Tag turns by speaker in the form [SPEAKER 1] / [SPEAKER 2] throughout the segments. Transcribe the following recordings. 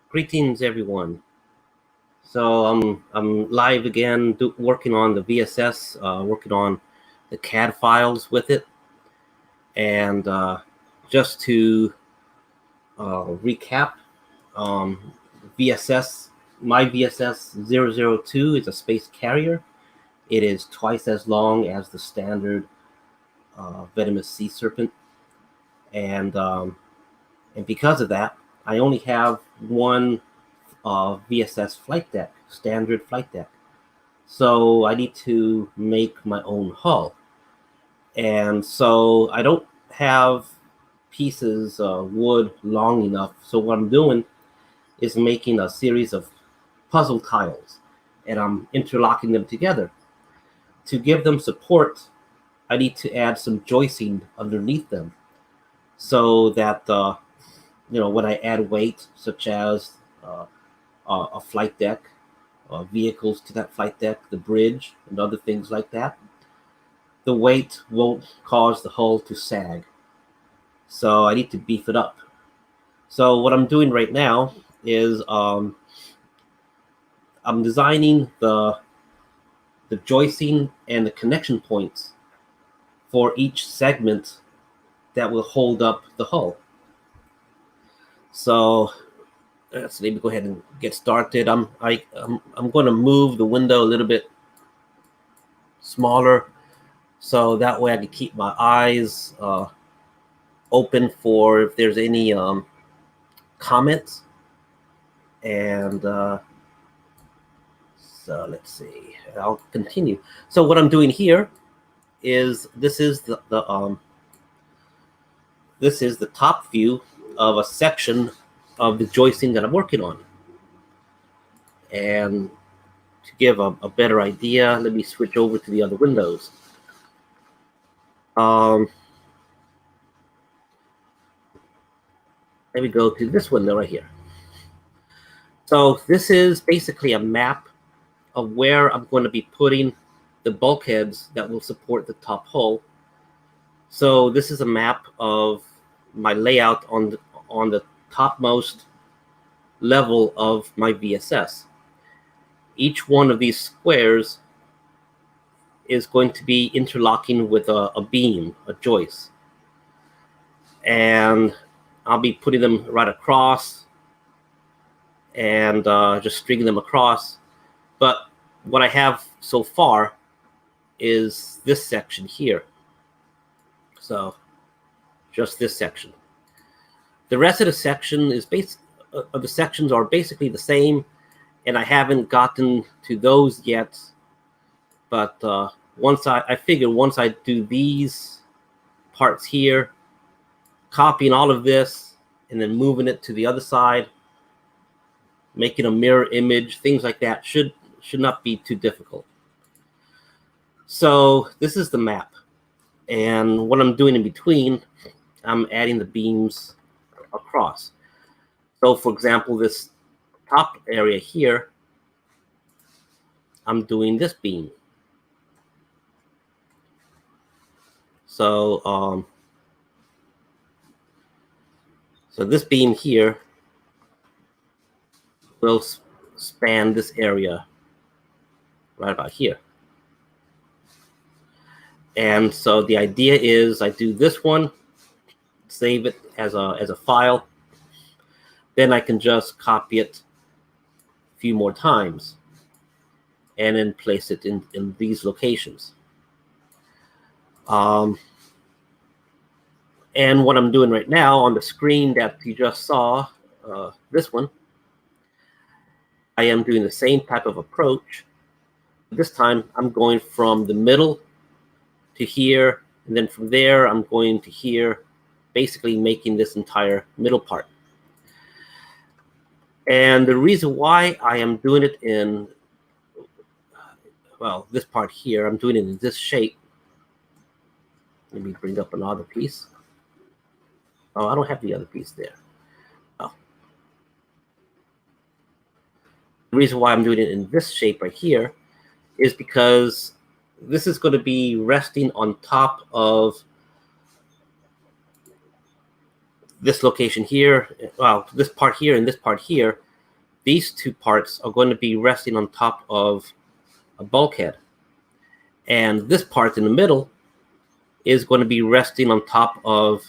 [SPEAKER 1] Greetings, everyone. So I'm live again, working on the VSS, working on the CAD files with it, and just to recap, VSS, my VSS 002 is a space carrier. It is twice as long as the standard venomous sea serpent, and because of that, I only have one VSS flight deck, standard flight deck. So I need to make my own hull. And so I don't have pieces of wood long enough. So what I'm doing is making a series of puzzle tiles, and I'm interlocking them together. To give them support, I need to add some joisting underneath them so that when I add weight, such as a flight deck, vehicles to that flight deck, the bridge, and other things like that, the weight won't cause the hull to sag. So I need to beef it up. So what I'm doing right now is I'm designing the joisting and the connection points for each segment that will hold up the hull. So let's maybe go ahead and get started. I'm going to move the window a little bit smaller, so that way I can keep my eyes open for if there's any comments. And so let's see. I'll continue. So what I'm doing here is this is the top view of a section of the joisting that I'm working on. And to give a better idea, let me switch over to the other windows. Let me go to this window right here. So this is basically a map of where I'm going to be putting the bulkheads that will support the top hull. So this is a map of my layout on the topmost level of my VSS. Each one of these squares is going to be interlocking with a beam, a joist. And I'll be putting them right across and just stringing them across. But what I have so far is this section here. So just this section. The rest of the section is the sections are basically the same, and I haven't gotten to those yet. But once I figure once I do these parts here, copying all of this and then moving it to the other side, making a mirror image, things like that should not be too difficult. So this is the map, and what I'm doing in between, I'm adding the beams across. So for example, this top area here, I'm doing this beam. So so this beam here will span this area right about here. And so the idea is I do this one, save it as a file, then I can just copy it a few more times and then place it in these locations. And what I'm doing right now on the screen that you just saw, this one, I am doing the same type of approach. This time I'm going from the middle to here, and then from there I'm going to here, basically making this entire middle part. And the reason why I am doing it in, well, this part here, I'm doing it in this shape. Let me bring up another piece. Oh, I don't have the other piece there. Oh. The reason why I'm doing it in this shape right here is because this is going to be resting on top of this location here. Well, this part here and this part here these two parts are going to be resting on top of a bulkhead. And this part in the middle is going to be resting on top of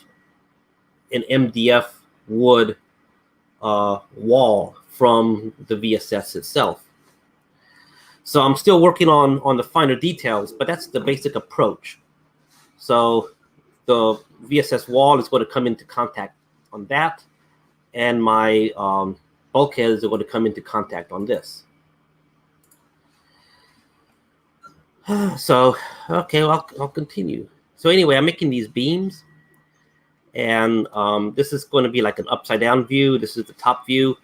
[SPEAKER 1] an MDF wood wall from the VSS itself. So I'm still working on the finer details, but that's the basic approach. So the VSS wall is going to come into contact on that, and my bulkheads are going to come into contact on this. So, okay, well, I'll continue. So anyway, I'm making these beams, and this is going to be like an upside down view. This is the top view.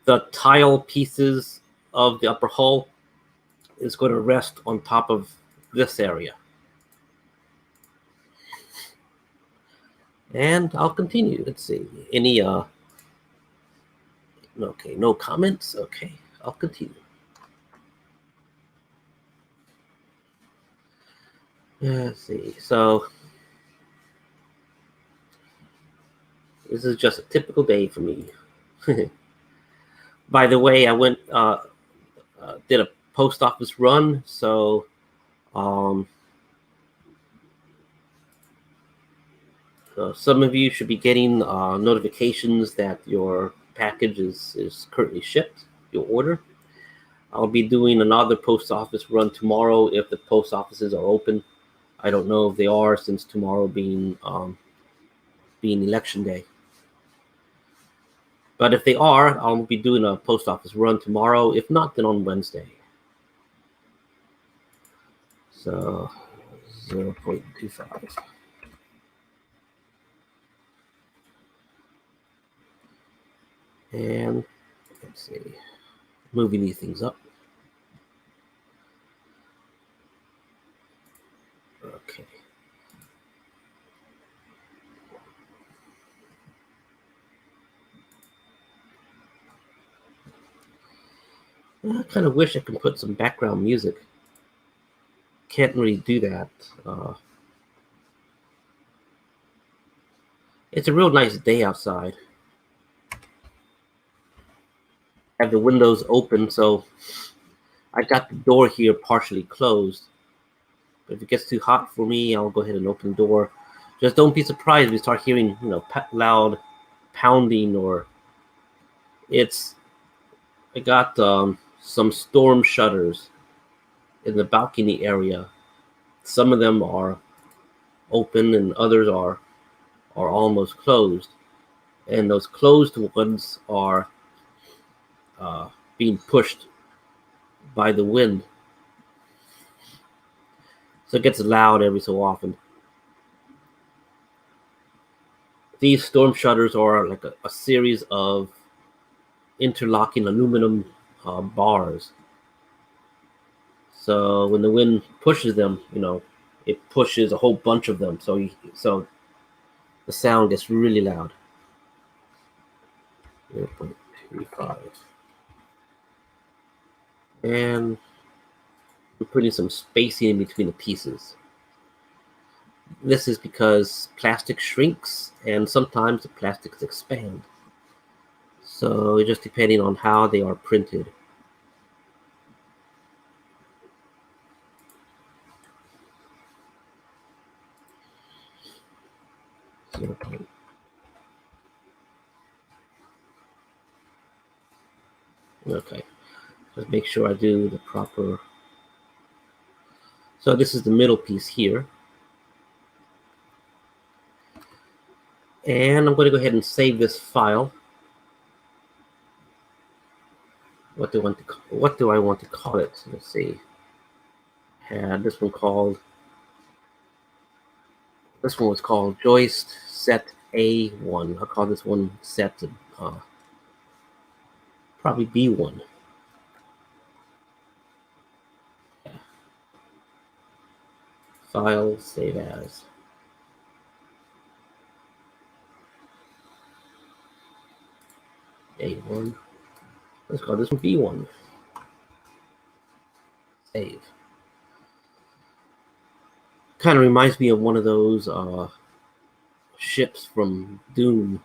[SPEAKER 1] The tile pieces of the upper hull is going to rest on top of this area. And I'll continue. Let's see. Any okay, no comments. Okay, I'll continue. Let's see. So this is just a typical day for me. By the way, I went did a post office run, so some of you should be getting notifications that your package is currently shipped, your order. I'll be doing another post office run tomorrow if the post offices are open. I don't know if they are, since tomorrow being election day. But if they are, I'll be doing a post office run tomorrow. If not, then on Wednesday. So 0.25. And let's see, moving these things up. Okay. I kind of wish I could put some background music. Can't really do that. It's a real nice day outside. I have the windows open, so I got the door here partially closed. But if it gets too hot for me, I'll go ahead and open the door. Just don't be surprised if you start hearing, loud pounding, or I got some storm shutters in the balcony area. Some of them are open and others are almost closed. And those closed ones are being pushed by the wind. So it gets loud every so often. These storm shutters are like a series of interlocking aluminum bars. So when the wind pushes them, it pushes a whole bunch of them. So the sound gets really loud. 0.35. And we're putting some spacing in between the pieces. This is because plastic shrinks and sometimes the plastics expand. So just depending on how they are printed. Okay, just make sure I do the proper. So this is the middle piece here. And I'm going to go ahead and save this file. What do I want to call it? Let's see. Had this one was called joist set A1. I'll call this one set probably B1. Yeah. File, save as. A1. Let's call this one B1. Save. Kind of reminds me of one of those ships from Doom.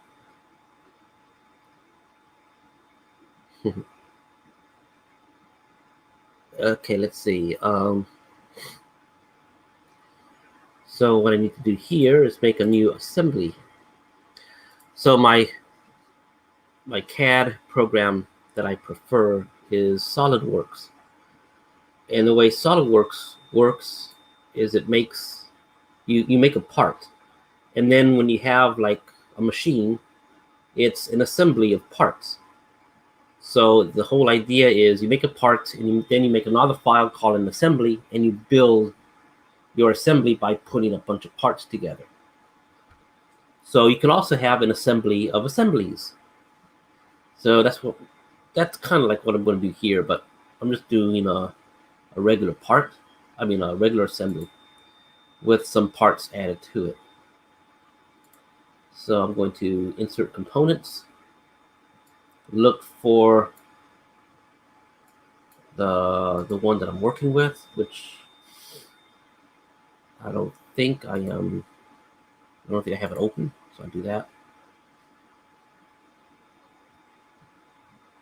[SPEAKER 1] Okay, let's see. So what I need to do here is make a new assembly. So my CAD program that I prefer is SolidWorks. And the way SolidWorks works is it makes you make a part. And then when you have like a machine, it's an assembly of parts. So the whole idea is you make a part and then you make another file called an assembly and you build your assembly by putting a bunch of parts together. So you can also have an assembly of assemblies. So that's kind of like what I'm going to do here, but I'm just doing a regular part. I mean a regular assembly with some parts added to it. So I'm going to insert components, look for the one that I'm working with, which I don't think I am. I don't think I have it open, so I do that.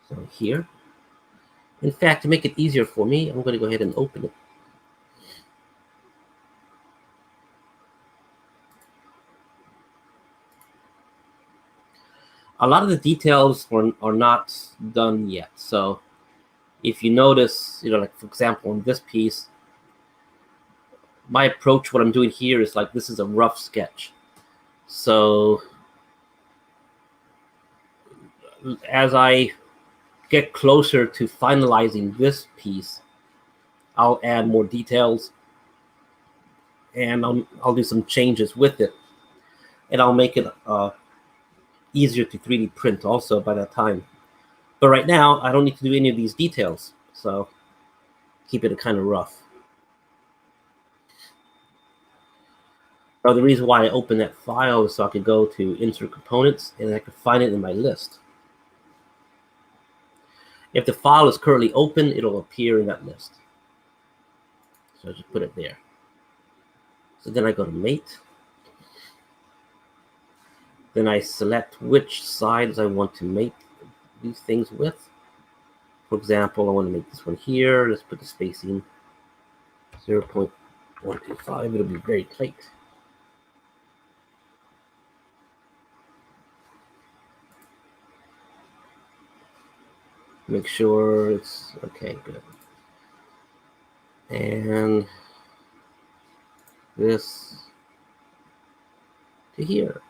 [SPEAKER 1] So here, in fact, to make it easier for me, I'm going to go ahead and open it. A lot of the details are not done yet. So if you notice, like for example, in this piece, my approach, what I'm doing here is like, this is a rough sketch. So as I get closer to finalizing this piece, I'll add more details and I'll do some changes with it. And I'll make it easier to 3D print also by that time. But right now, I don't need to do any of these details. So keep it kind of rough. Now, the reason why I opened that file is so I could go to insert components and I could find it in my list. If the file is currently open, it'll appear in that list. So I just put it there. So then I go to mate. Then I select which sides I want to make these things with. For example, I want to make this one here. Let's put the spacing 0.125. It'll be very tight. Make sure it's okay, good. And this to here,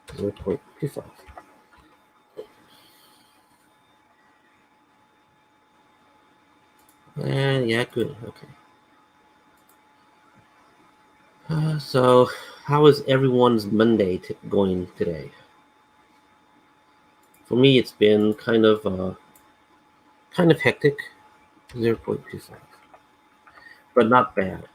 [SPEAKER 1] 0.25. And yeah, good, okay. So how is everyone's Monday going today? For me, it's been kind of hectic, 0.25, but not bad.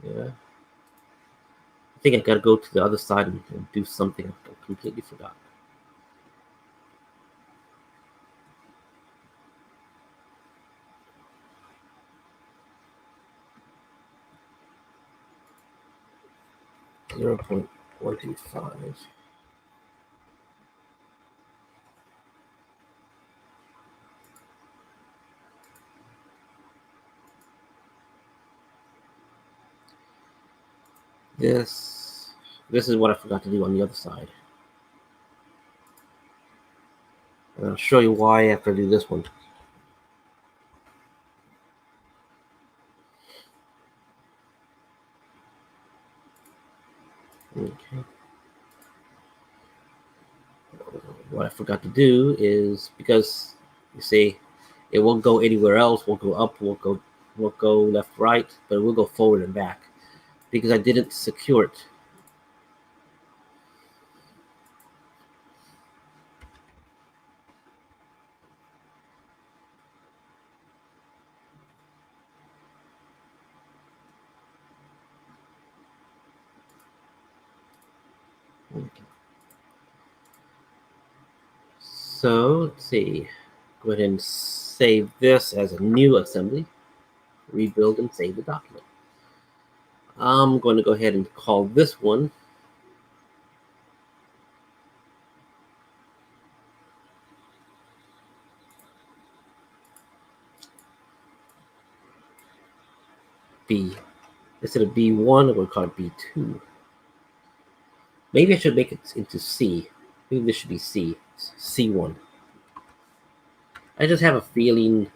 [SPEAKER 1] Yeah. I think I gotta go to the other side and do something I completely forgot. Zero point 125. This is what I forgot to do on the other side. And I'll show you why after I do this one. Okay. What I forgot to do is, because you see, it won't go anywhere else, won't go up, won't go left, right, but it will go forward and back because I didn't secure it. Okay. So let's see. Go ahead and save this as a new assembly, rebuild and save the document. I'm going to go ahead and call this one B. Instead of B1, I'm going to call it B2. Maybe I should make it into C. Maybe this should be C. C1. I just have a feeling.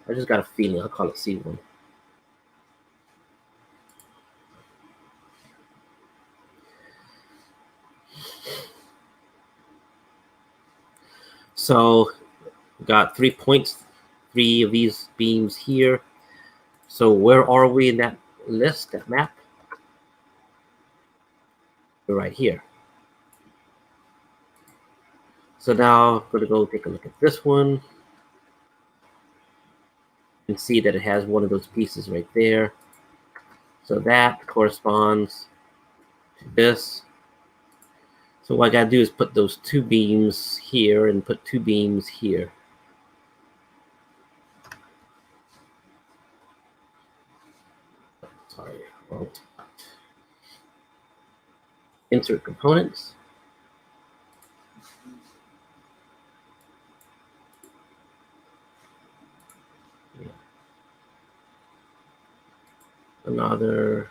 [SPEAKER 1] I just got a feeling. I'll call it C1. So, got 3 points, 3 of these beams here. So where are we in that list, that map? We're right here. So now I'm going to go take a look at this one and see that it has one of those pieces right there. So that corresponds to this. So what I got to do is put those 2 beams here and put 2 beams here. Sorry. Well, insert components. Another.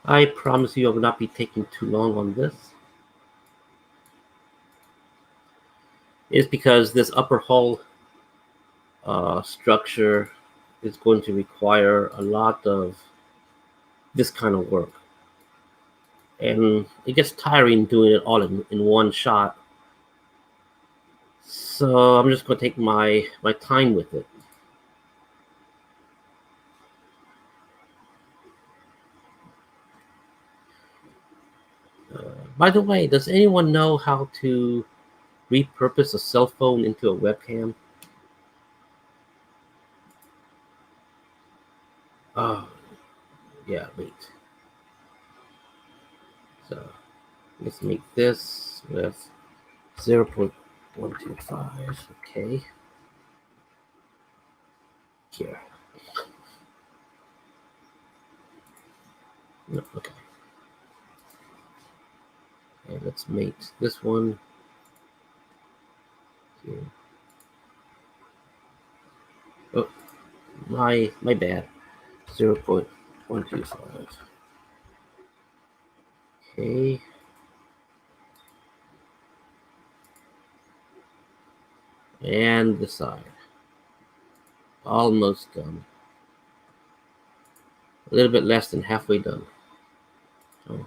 [SPEAKER 1] I promise you I will not be taking too long on this. It's because this upper hull structure is going to require a lot of this kind of work. And it gets tiring doing it all in one shot. So I'm just going to take my time with it. By the way, does anyone know how to repurpose a cell phone into a webcam? Oh, yeah, wait. So let's make this with 0.125. Okay. Here. No, okay. And let's make this one here. Oh, my bad. 0.125. Okay. And the side. Almost done. A little bit less than halfway done. Oh,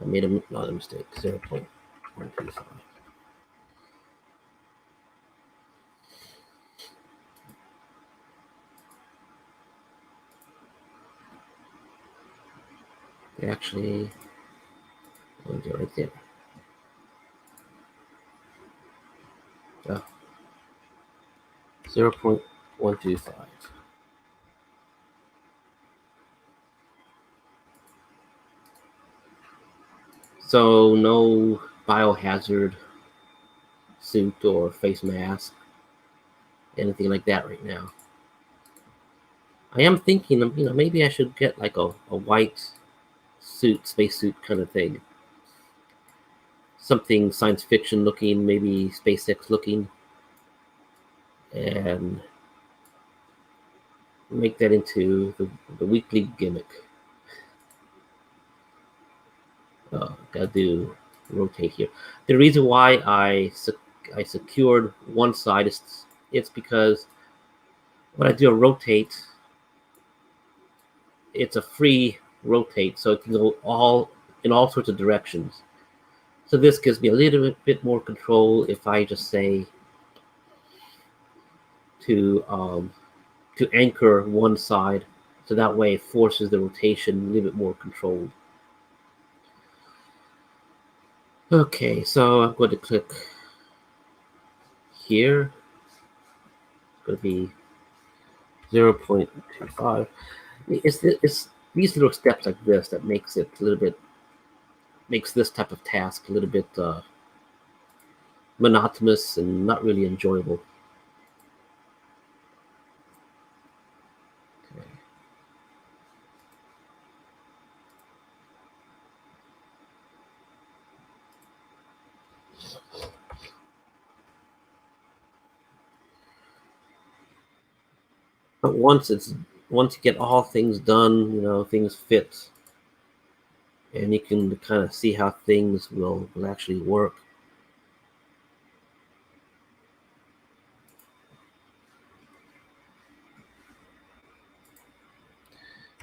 [SPEAKER 1] I made another mistake. 0.125. Actually, I'll go right there. Oh, 0.125. So no biohazard suit or face mask, anything like that right now. I am thinking of, maybe I should get like a white suit, spacesuit kind of thing. Something science fiction looking, maybe SpaceX looking, and make that into the weekly gimmick. Gotta do rotate here. The reason why I secured one side is it's because when I do a rotate, it's a free rotate, so it can go in all sorts of directions. So this gives me a little bit more control if I just say to anchor one side, so that way it forces the rotation a little bit more controlled. Okay, so I'm going to click here. It's going to be 0.25. It's these little steps like this that makes this type of task a little bit monotonous and not really enjoyable. Okay. But once you get all things done, things fit, and you can kind of see how things will actually work.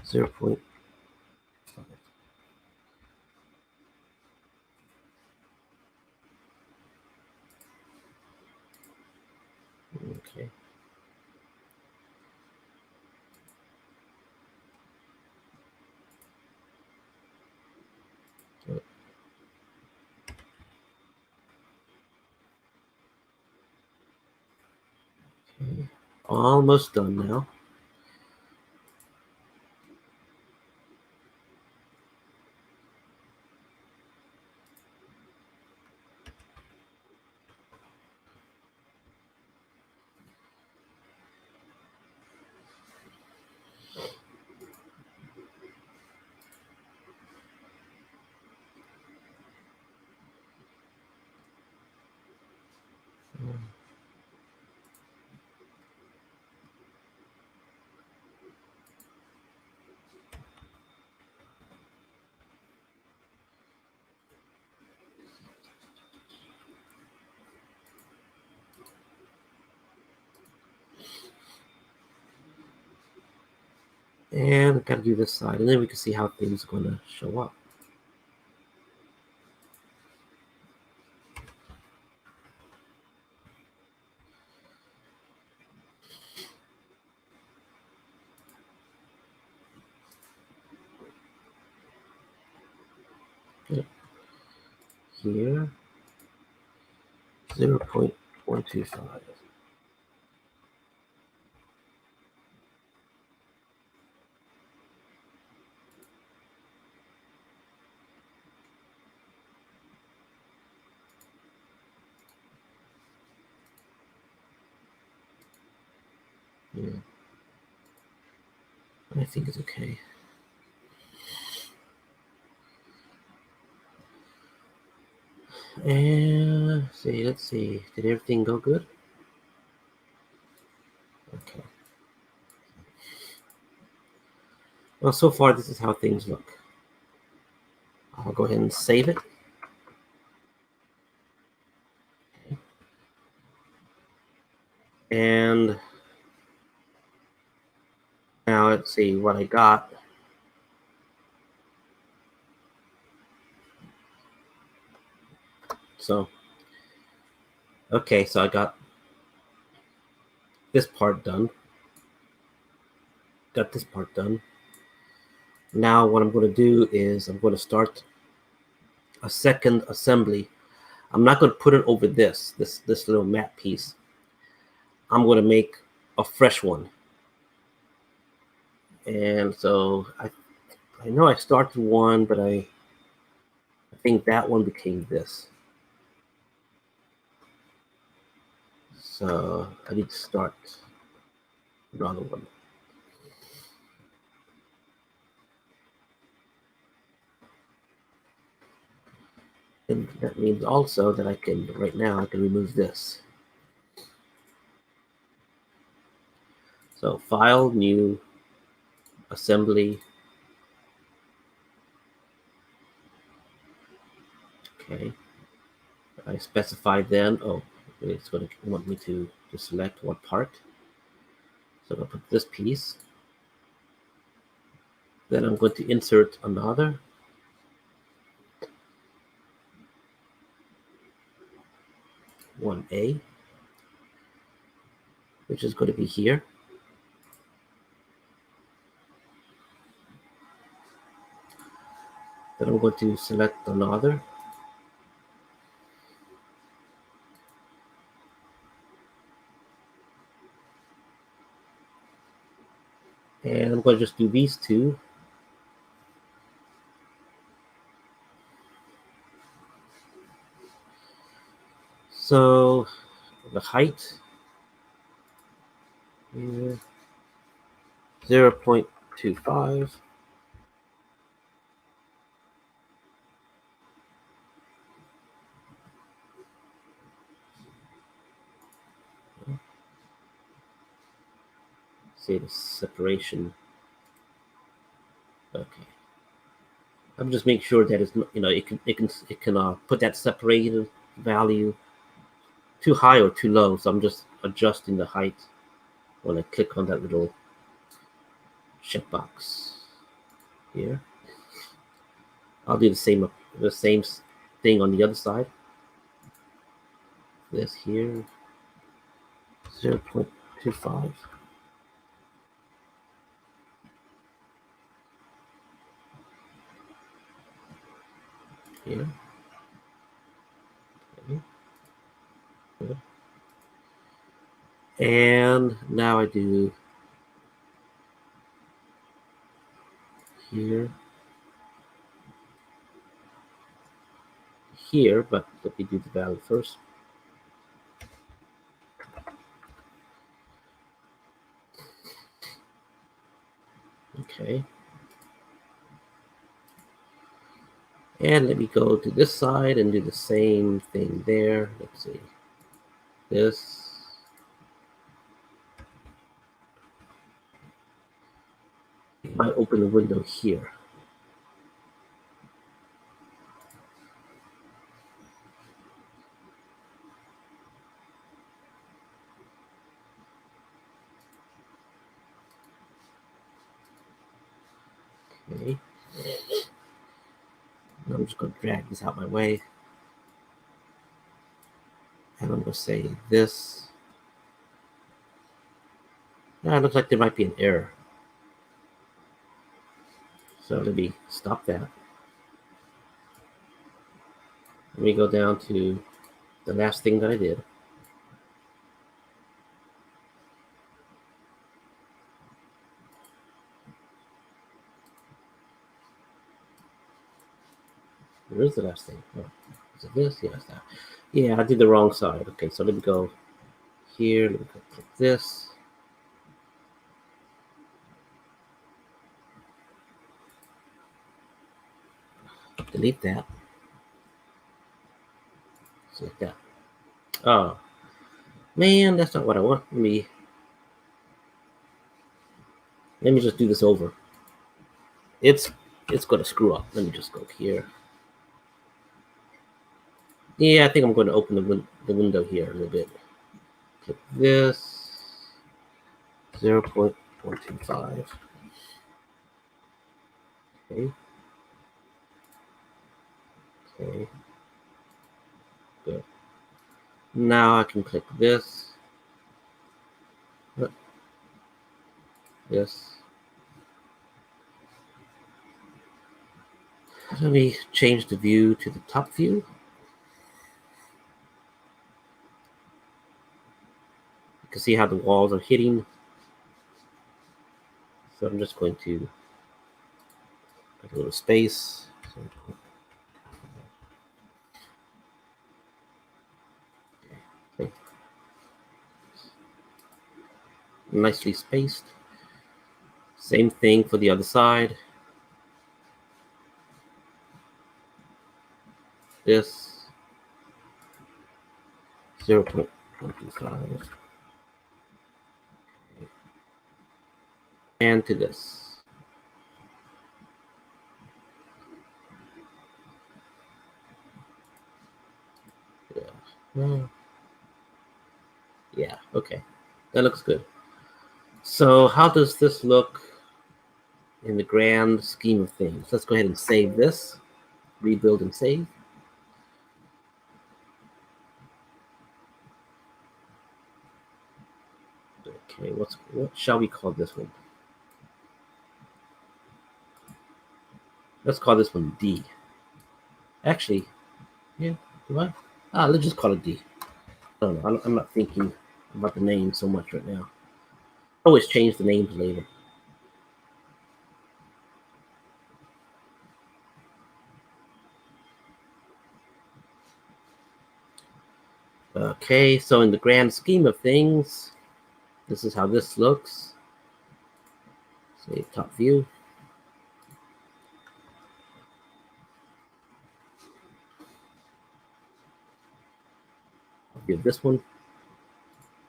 [SPEAKER 1] Zero point 0.5. Okay. Okay. Almost done now. And got to do this side, and then we can see how things are going to show up. Okay. Here, 0.125. Yeah, I think it's okay. And let's see. Did everything go good? Okay. Well, so far this is how things look. I'll go ahead and save it. Okay. And now let's see what I got. So, okay, so I got this part done. Got this part done. Now what I'm going to do is I'm going to start a second assembly. I'm not going to put it over this little matte piece. I'm going to make a fresh one. And so I know I started one, but I think that one became this. So I need to start another one. And that means also that right now I can remove this. So file, new, assembly. Okay. I specified then, it's going to want me to select what part. So I'll put this piece. Then I'm going to insert another. One A, which is going to be here. Then I'm going to select another. And I'm going to just do these two. So the height here, 0.25. See the separation. Okay. I'm just making sure that it's, it can put that separated value too high or too low. So I'm just adjusting the height when I click on that little checkbox here. I'll do the same thing on the other side. This here, 0.25. Here. Okay. And now I do here, here, but let me do the value first. Okay. And let me go to this side and do the same thing there. Let's see. This. I open the window here. Okay. I'm just going to drag this out my way. And I'm going to say this. It looks like there might be an error. So let me stop that. Let me go down to the last thing that I did. Where's the last thing? Oh, is it this? Yes, that. Yeah, I did the wrong side. Okay, so let me go here. Let me go click this. Delete that. Select that. Oh, man, that's not what I want. Let me just do this over. It's going to screw up. Let me just go here. Yeah, I think I'm going to open the window here a little bit. Click this. 0.125. Okay. Okay. Good. Now I can click this. This. Let me change the view to the top view. You can see how the walls are hitting. So I'm just going to put a little space. Okay. Nicely spaced. Same thing for the other side. This 0.25. And to this. Yeah. Yeah, okay. That looks good. So how does this look in the grand scheme of things? Let's go ahead and save this. Rebuild and save. Okay, what shall we call this one? Let's call this one D. Actually, yeah, do I? Let's just call it D. I don't know. I'm not thinking about the name so much right now. Always change the names later. Okay, so in the grand scheme of things, this is how this looks. Say top view. Give this one.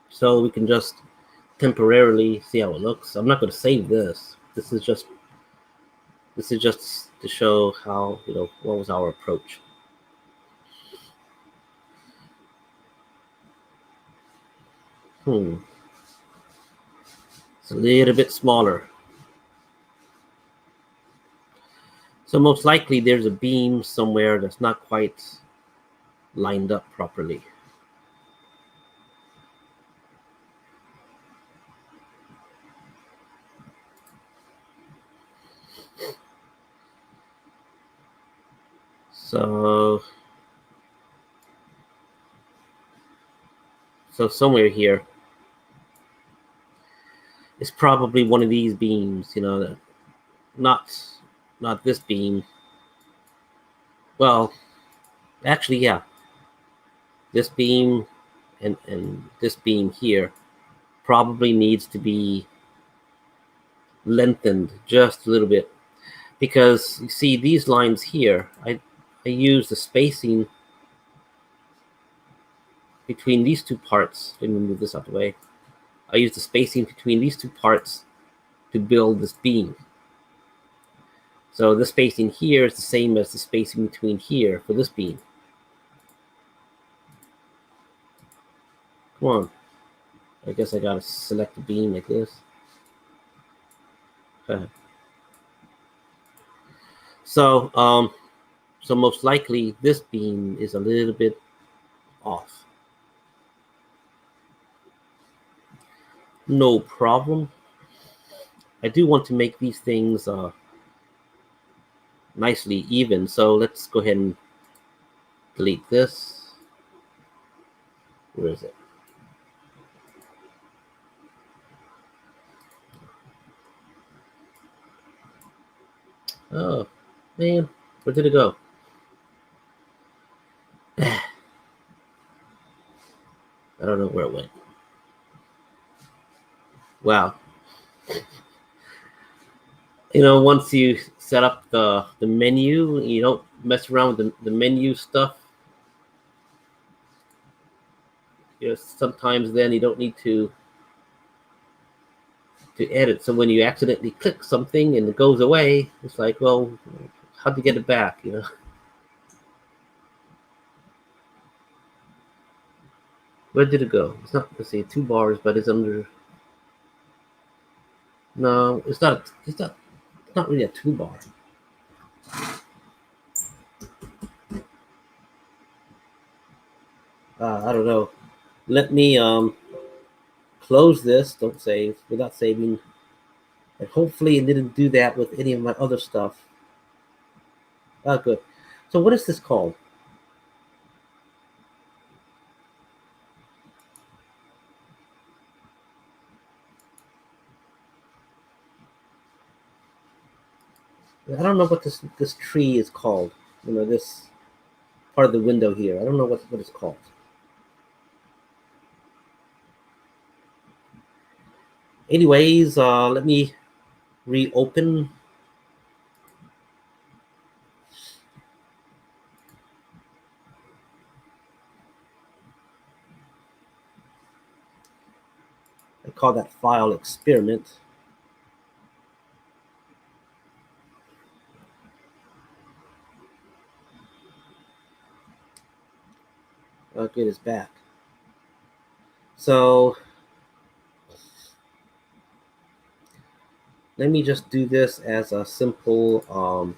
[SPEAKER 1] So we can just temporarily see how it looks. I'm not going to save this. This is just to show how, what was our approach. It's a little bit smaller. So most likely there's a beam somewhere that's not quite lined up properly. So somewhere here is probably one of these beams, not this beam. Well, actually, yeah. This beam and this beam here probably needs to be lengthened just a little bit, because you see these lines here, I use the spacing between these two parts. Let me move this out of the way. I use the spacing between these two parts to build this beam. So the spacing here is the same as the spacing between here for this beam. Come on. I guess I gotta select a beam like this. Okay. So most likely this beam is a little bit off. No problem. I do want to make these things nicely even, so let's go ahead and delete this. Where is it? Oh, man, where did it go? I don't know where it went. Wow. Once you set up the menu, you don't mess around with the menu stuff. Sometimes then you don't need to edit. So when you accidentally click something and it goes away, it's like, well, how to get it back? Where did it go? It's not, let's see, 2 bars, but it's under. No, it's not. It's not really a 2 bar. I don't know. Let me close this. Don't save without saving. And hopefully it didn't do that with any of my other stuff. Oh, good. So what is this called? I don't know what this tree is called. This part of the window here. I don't know what it's called. Anyways, let me reopen. I call that file experiment. Okay, it's back. So let me just do this as a simple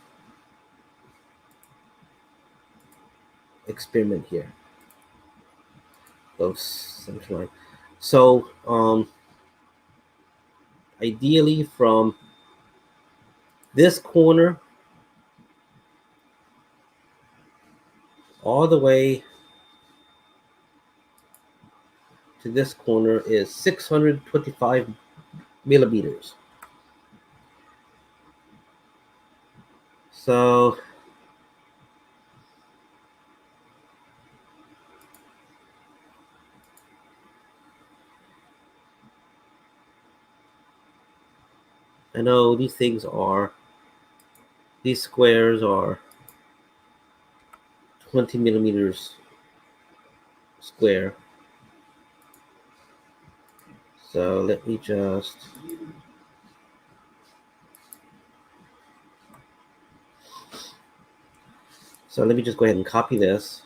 [SPEAKER 1] experiment here. Those center line. So ideally from this corner all the way to this corner is 625 millimeters. So I know these squares are 20 millimeters square. So let me just go ahead and copy this,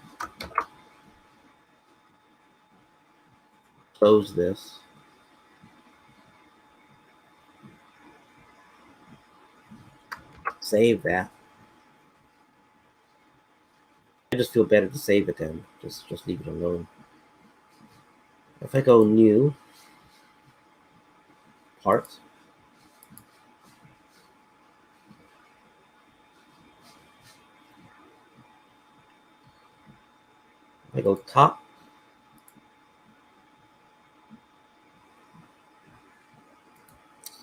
[SPEAKER 1] close this. Save that. I just feel better to save it then. Just leave it alone. If I go new, parts, I go top,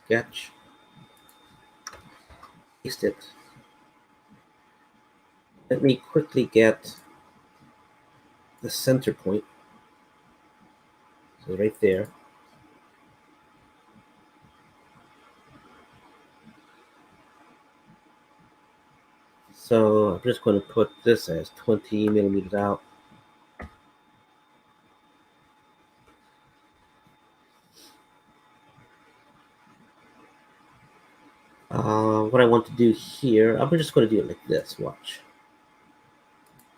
[SPEAKER 1] sketch, paste it. Let me quickly get the center point. So right there. So I'm just going to put this as 20 millimeters out. What I want to do here, I'm just going to do it like this, watch.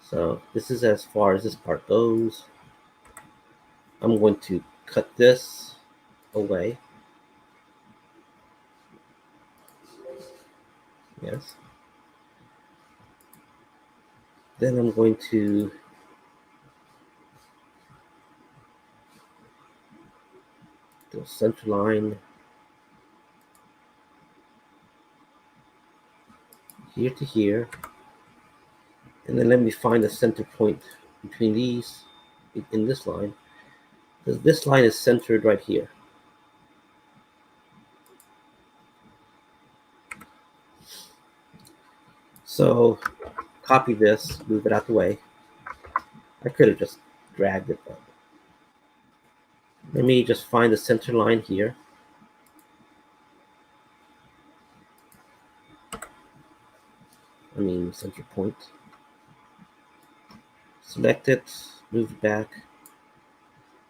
[SPEAKER 1] So this is as far as this part goes. I'm going to cut this away. Yes. Then I'm going to do a center line here to here. And then let me find the center point between these in this line. Because this line is centered right here. So copy this, move it out the way. I could have just dragged it, but let me just find the center line here. I mean, center point. Select it, move it back.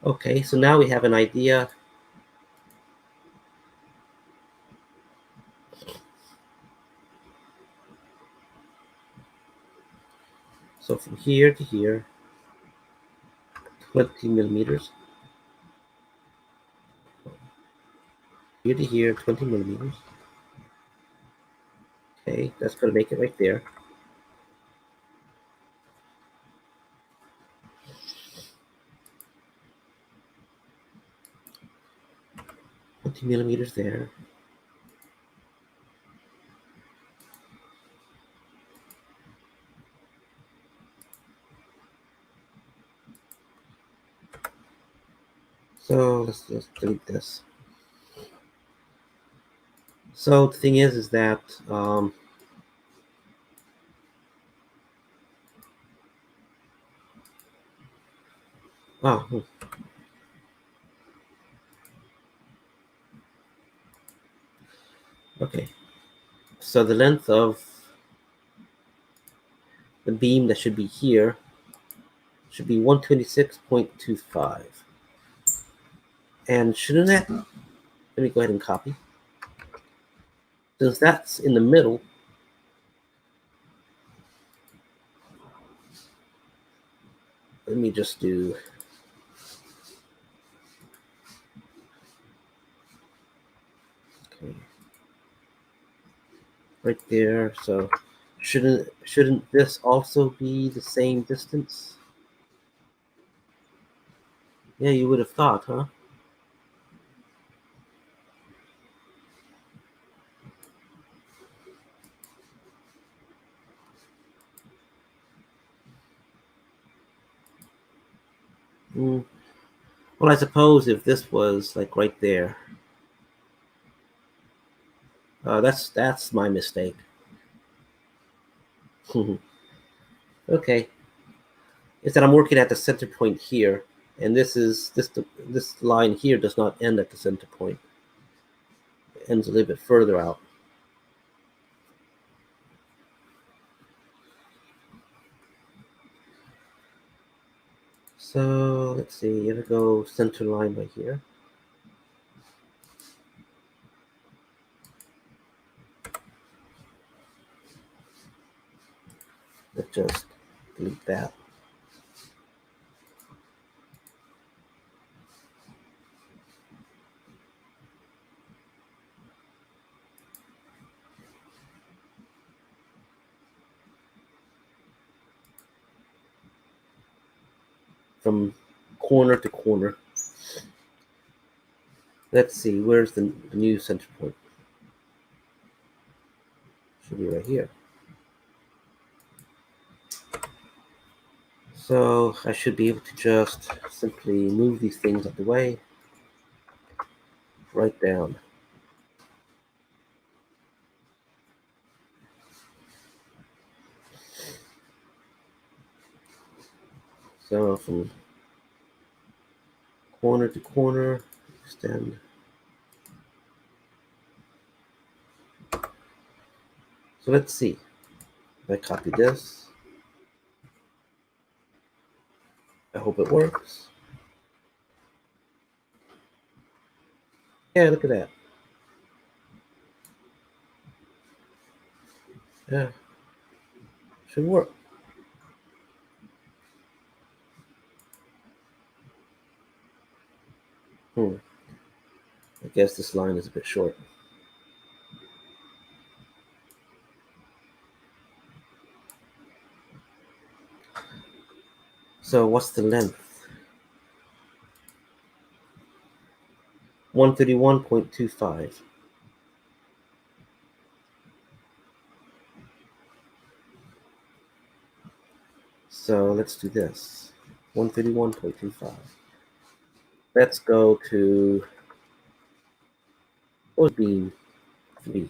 [SPEAKER 1] Okay, so now we have an idea. So from here to here, 20 millimeters. Here to here, 20 millimeters. Okay, that's going to make it right there. Millimeters there. So let's delete this. So the thing is that okay. So the length of the beam that should be here should be 126.25. And shouldn't that, let me go ahead and copy. Since that's in the middle, let me just do right there. So shouldn't this also be the same distance? Yeah, you would have thought, huh? Well, I suppose if this was like right there, that's my mistake. Okay, is that I'm working at the center point here, and this line here does not end at the center point. ends a little bit further out. So let's see, I'm gonna go center line right here. Let's just delete that. From corner to corner. Let's see, where's the new center point? Should be right here. So I should be able to just simply move these things out the way, right down. So from corner to corner, extend. So let's see. If I copy this, I hope it works. Yeah, look at that. Yeah, should work. I guess this line is a bit short. So what's the length? 131.25. So let's do this. 131.25. Let's go to what would be 3.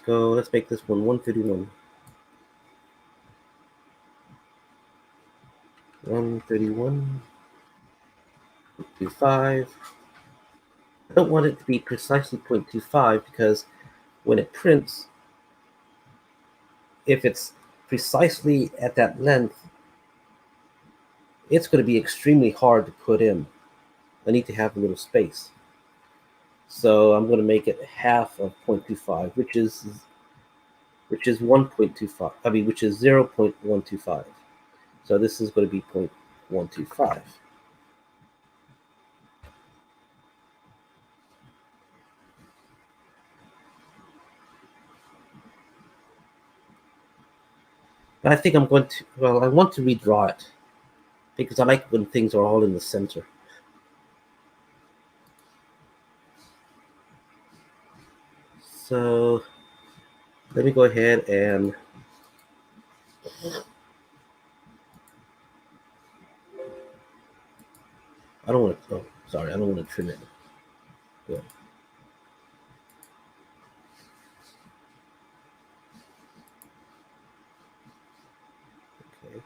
[SPEAKER 1] So let's make this one 131. 131.25. I don't want it to be precisely 0.25 because when it prints, if it's precisely at that length, it's going to be extremely hard to put in. I need to have a little space. So I'm going to make it half of 0.25, which is 1.25. I mean, which is 0.125. So this is going to be 0.125. I think I'm going to, well, I want to redraw it because I like when things are all in the center. So let me go ahead and I don't want to, oh, sorry, I don't want to trim it. Good. Okay.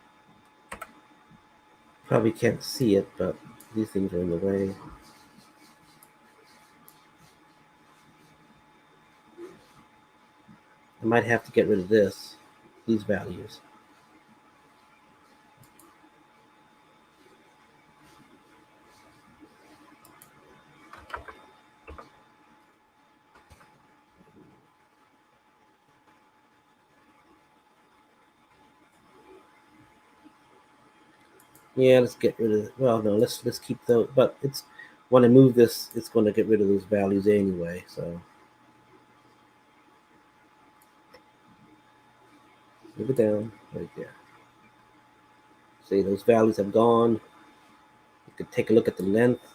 [SPEAKER 1] Probably can't see it, but these things are in the way. I might have to get rid of these values. Yeah, let's get rid of. Well, no, let's keep those. But it's when I move this, it's going to get rid of those values anyway. So move it down right there. See, those values have gone. You could take a look at the length.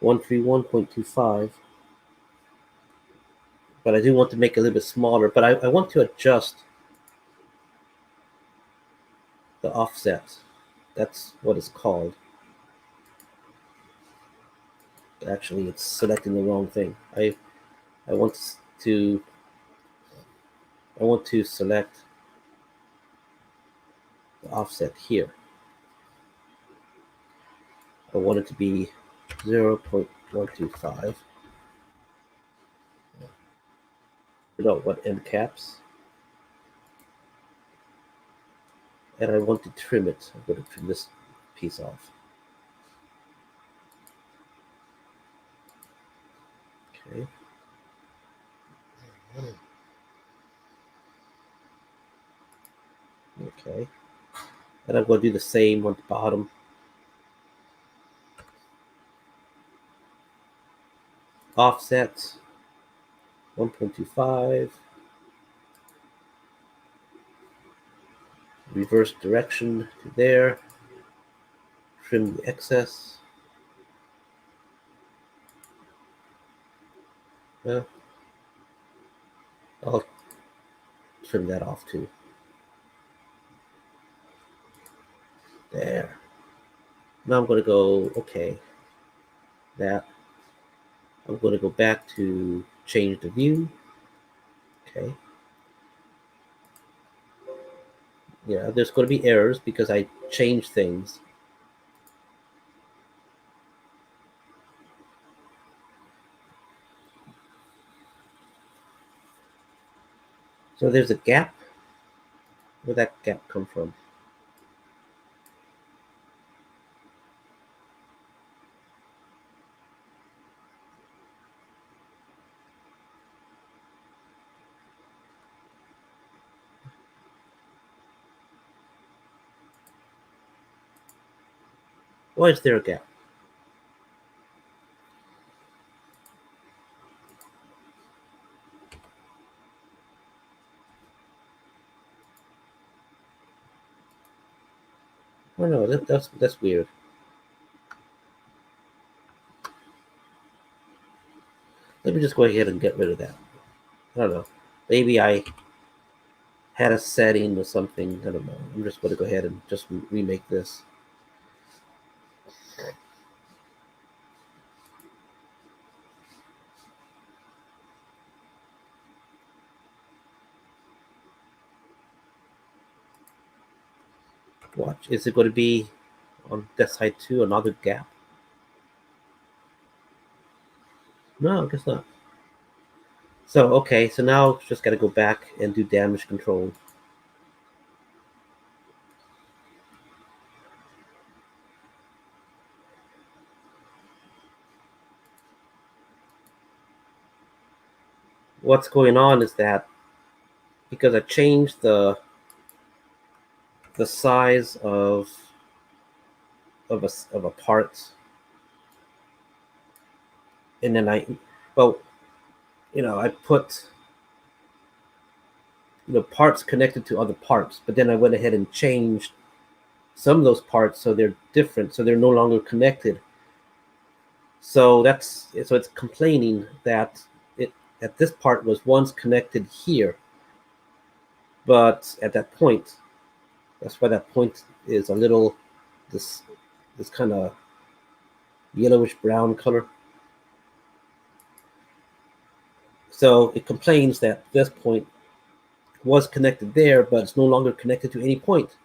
[SPEAKER 1] 131.25. But I do want to make it a little bit smaller. But I want to adjust the offset That's what it's called. Actually, it's selecting the wrong thing. I want to I want to select the offset here. I want it to be 0.125. No, what end caps? And I want to trim it. I'm going to trim this piece off. Okay. Okay. And I'm going to do the same on the bottom. Offset 1.25. Reverse direction to there. Trim the excess. I'll trim that off too. There. Now I'm going to go, okay, that. I'm going to go back to change the view. Okay. Yeah, there's going to be errors because I changed things. So there's a gap. Where'd that gap come from? Why is there a gap? Oh no, that's weird. Let me just go ahead and get rid of that. I don't know. Maybe I had a setting or something. I don't know. I'm just going to go ahead and just remake this. Watch. Is it going to be on that side too? Another gap? No, I guess not. So, okay. So now just got to go back and do damage control. What's going on is that because I changed the size of a part, and then well, I put parts connected to other parts, but then I went ahead and changed some of those parts so they're different, so they're no longer connected. So it's complaining that this part was once connected here, but at that point, that's why that point is a little this kind of yellowish brown color. So it complains that this point was connected there, but it's no longer connected to any point.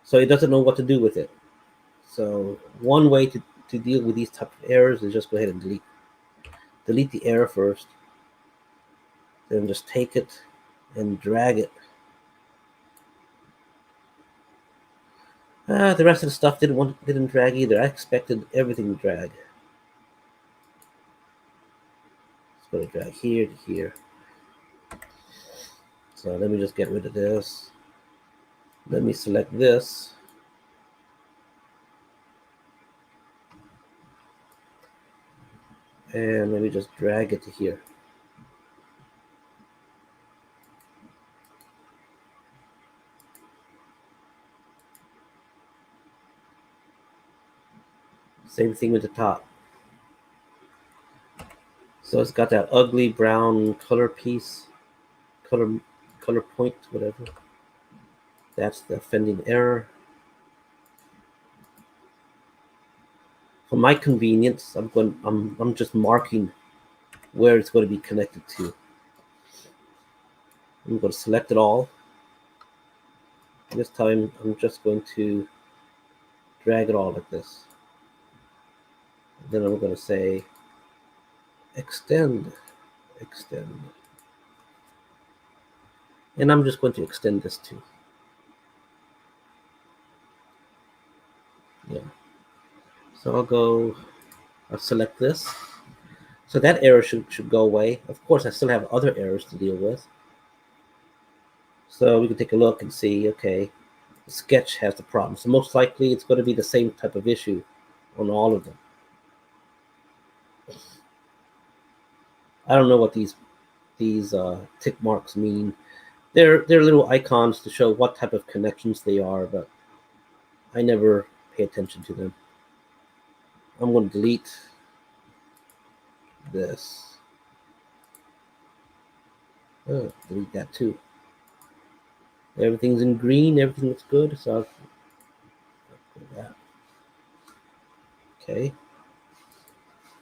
[SPEAKER 1] So it doesn't know what to do with it. So one way to deal with these type of errors is just go ahead and delete the error first. Then just take it and drag it. The rest of the stuff didn't drag either. I expected everything to drag. It's going to drag here to here. So let me just get rid of this. Let me select this. And let me just drag it to here. Same thing with the top. So it's got that ugly brown color piece, color point, whatever. That's the offending error. For my convenience, I'm just marking where it's going to be connected to. I'm going to select it all. This time I'm just going to drag it all like this. Then I'm going to say extend, extend. And I'm just going to extend this too. Yeah. So I'll select this. So that error should go away. Of course, I still have other errors to deal with. So we can take a look and see, okay, the sketch has the problem. So most likely it's going to be the same type of issue on all of them. I don't know what these tick marks mean. They're little icons to show what type of connections they are, but I never pay attention to them. I'm going to delete this. Oh, delete that too. Everything's in green. Everything looks good. So I'll do that. Okay.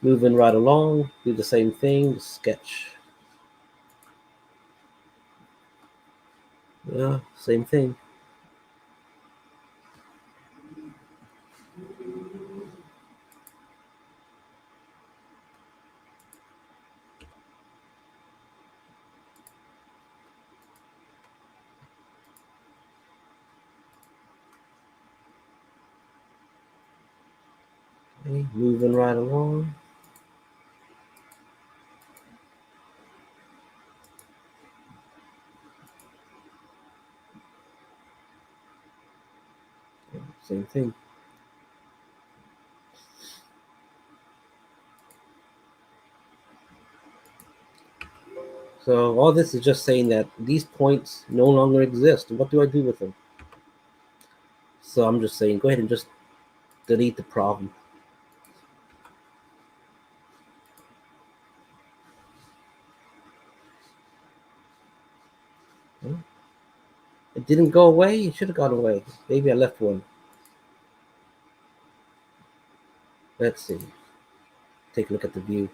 [SPEAKER 1] Moving right along. Do the same thing. Sketch. Yeah, same thing. Okay, moving right along. Same thing. So all this is just saying that these points no longer exist. What do I do with them? So I'm just saying, go ahead and just delete the problem. It didn't go away. It should have gone away. Maybe I left one. Let's see. Take a look at the view.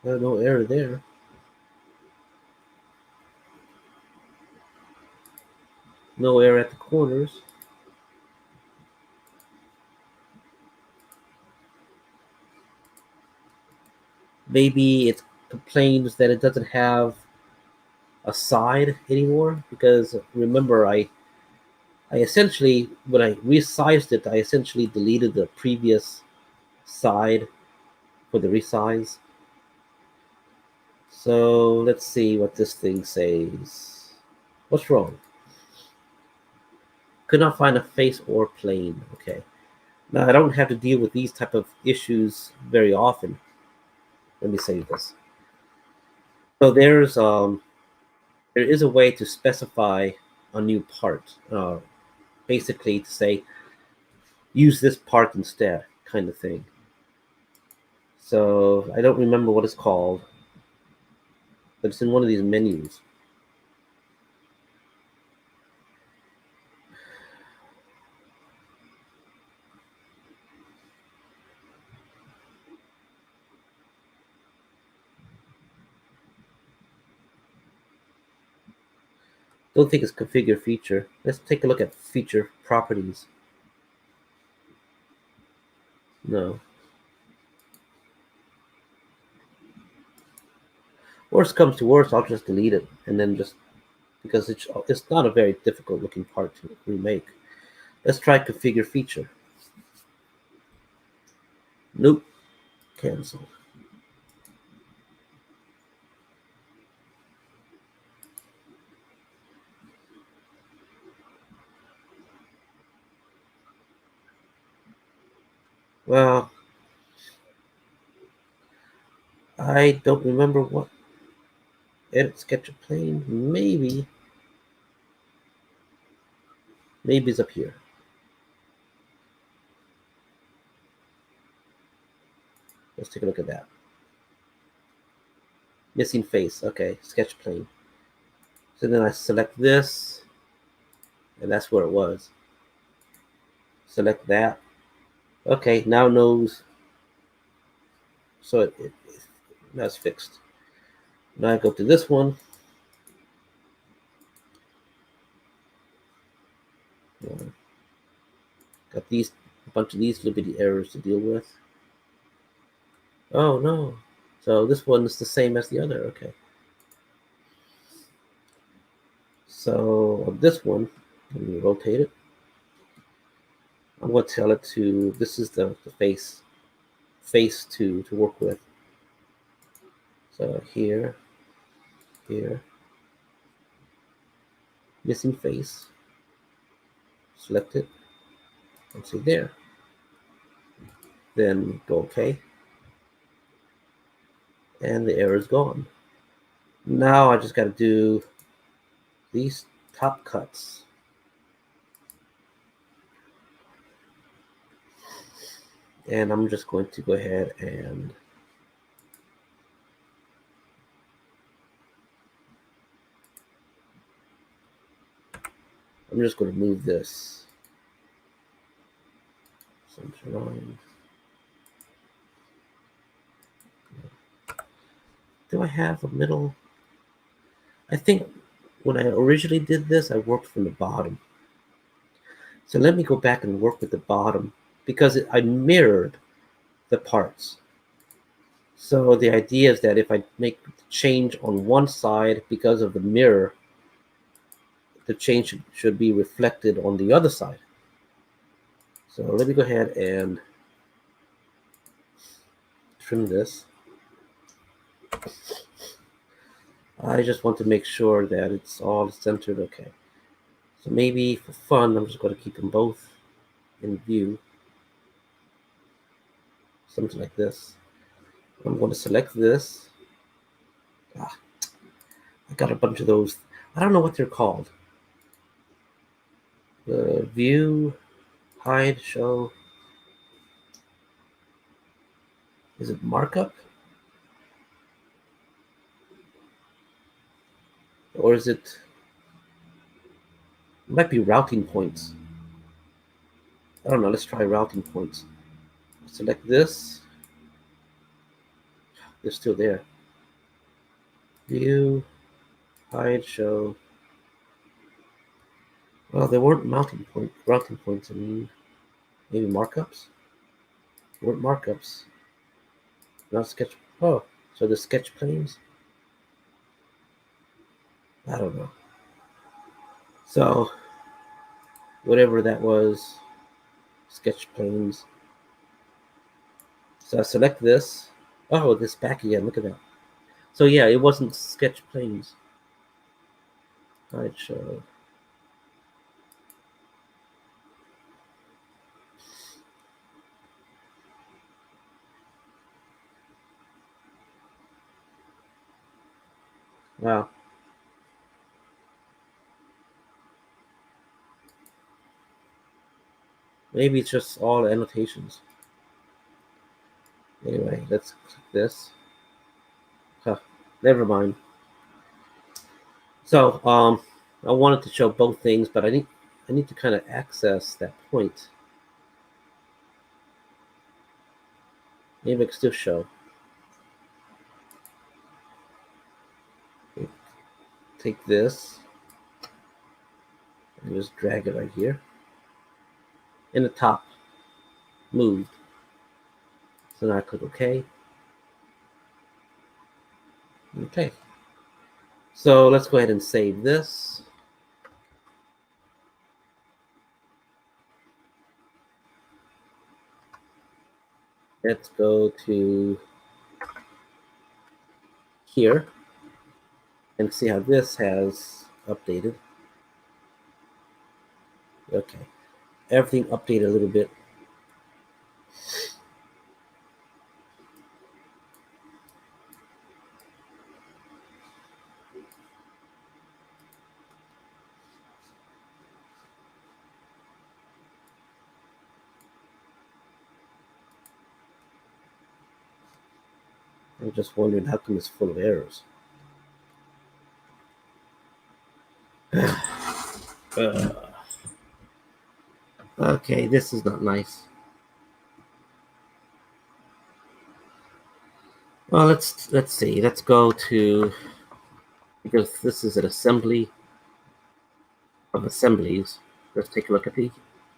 [SPEAKER 1] No error there. No error at the corners. Maybe it complains that it doesn't have a side anymore, because remember I essentially, when I resized it, I essentially deleted the previous side for the resize. So let's see what this thing says. What's wrong? Could not find a face or plane. Okay. Now I don't have to deal with these type of issues very often. Let me save this. So there is a way to specify a new part. Basically to say use this part instead, kind of thing. So I don't remember what it's called, but it's in one of these menus. Don't think it's configure feature. Let's take a look at feature properties. No. Worst comes to worst, I'll just delete it and then just because it's not a very difficult looking part to remake. Let's try configure feature. Nope. Cancel. Well, I don't remember what. Edit sketch a plane. Maybe it's up here. Let's take a look at that. Missing face. Okay, sketch plane. So then I select this. and that's where it was. Select that. Okay, now it knows. So now it's fixed. Now I go to this one. Got these a bunch of these little bitty errors to deal with. Oh no. So this one is the same as the other. Okay. So on this one, let me rotate it. I'm going to tell it to, this is the face to work with. So here, missing face, select it, and see there. Then go OK, and the error is gone. Now I just got to do these top cuts. And I'm just going to go ahead and I'm just going to move this center line. Do I have a middle? I think when I originally did this, I worked from the bottom. So let me go back and work with the bottom because I mirrored the parts. So the idea is that if I make the change on one side because of the mirror, the change should be reflected on the other side. So let me go ahead and trim this. I just want to make sure that it's all centered okay. So maybe for fun, I'm just going to keep them both in view. Something like this. I'm going to select this. I got a bunch of those. I don't know what they're called. View, hide, show. Is it markup? Or is it might be routing points. I don't know. Let's try routing points. Select this. They're still there. View, hide, show. Well, they weren't routing points. I mean, maybe markups. They weren't markups. Not sketch. Oh, so the sketch planes. I don't know. So whatever that was, sketch planes. So I select this. Oh, this back again. Look at that. So yeah, it wasn't sketch planes. Hide show. Wow. Maybe it's just all annotations. Anyway, let's click this. Huh, never mind. So I wanted to show both things, but I need to kind of access that point. Maybe I can still show. Take this and just drag it right here. In the top, moved. So now I click OK. Okay. So let's go ahead and save this. Let's go to here and see how this has updated. Okay. Everything updated a little bit. I'm just wondering how come it's full of errors. Okay, this is not nice. Well, let's see. Let's go to, because this is an assembly of assemblies. Let's take a look at the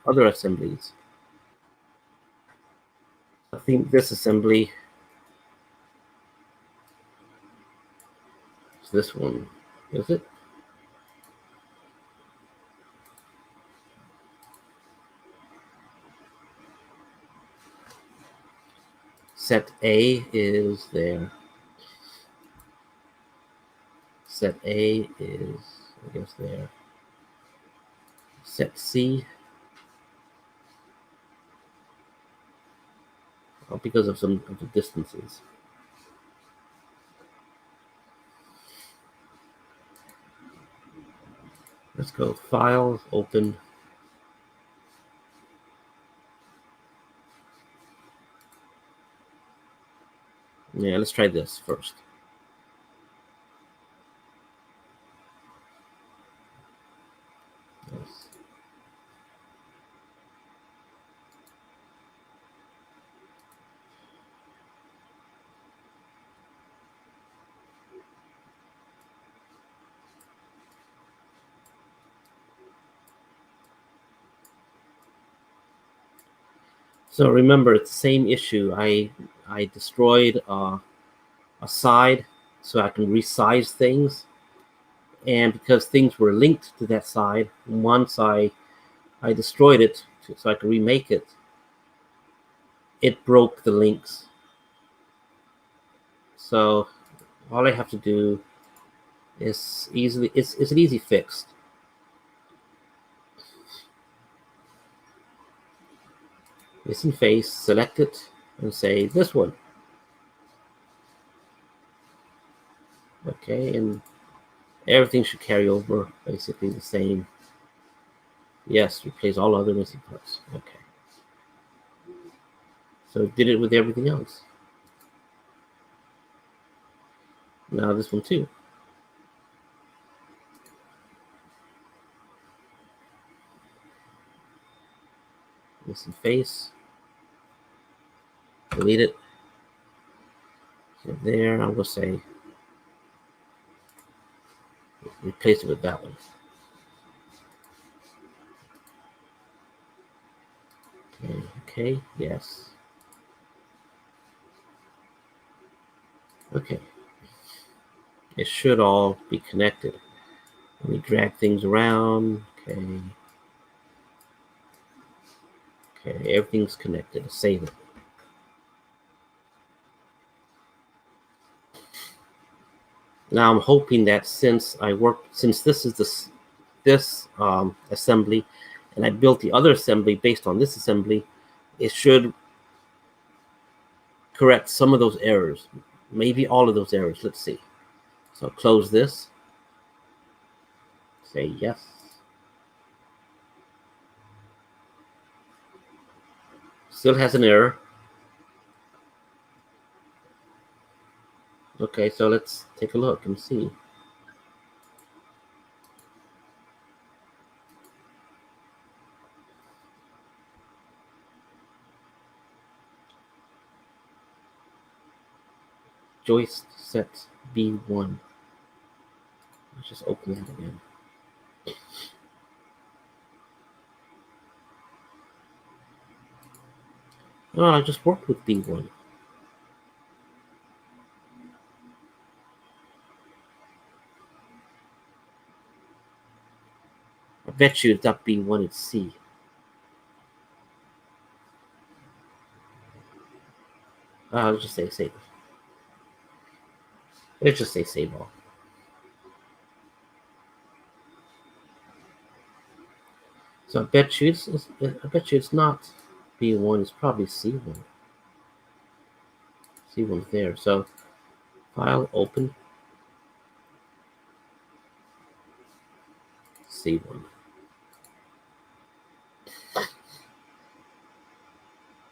[SPEAKER 1] other assemblies. I think this assembly is this one. Is it? Set A is there. Set A is, I guess, there. Set C, because of some of the distances. Let's go File, Open. Yeah, let's try this first. Yes. So remember, it's the same issue. I destroyed a side so I can resize things, and because things were linked to that side, once I destroyed it so I could remake it, it broke the links. So all I have to do is it's an easy fix. Missing face, select it, and say this one. Okay, and everything should carry over basically the same. Yes, replace all other missing parts. Okay. So it did it with everything else. Now this one too. Missing face. Delete it. So there, I'm gonna say replace it with that one. Okay, okay, yes. Okay. It should all be connected. Let me drag things around. Okay. Okay, everything's connected. Save it. Now I'm hoping that since this is this assembly, and I built the other assembly based on this assembly, it should correct some of those errors, maybe all of those errors. Let's see. So close this. Say yes. Still has an error. Okay, so let's take a look and see. Joist set B1. Let's just open that again. Oh, I just worked with B1. I bet you it's not B1, it's C. Let's just say save. Let's just say save all. So I bet you it's not B1, it's probably C1. C1's there. So file, open, C1.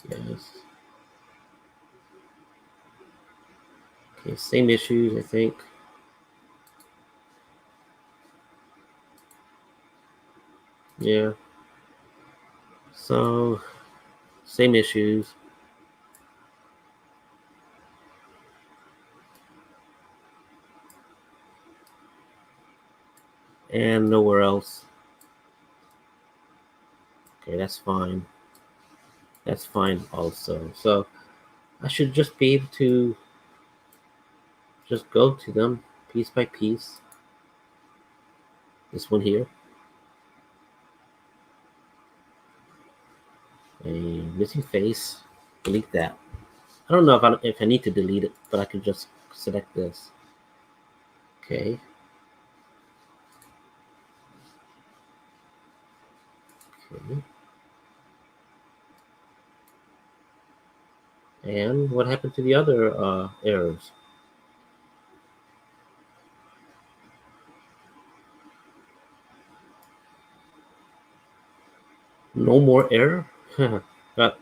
[SPEAKER 1] Yes. Okay, same issues, I think. Yeah. So, same issues. And nowhere else. Okay, that's fine. That's fine also. So I should just be able to just go to them piece by piece. This one here. A missing face. Delete that. I don't know if I need to delete it, but I can just select this. Okay. Okay. And what happened to the other errors? No more error? But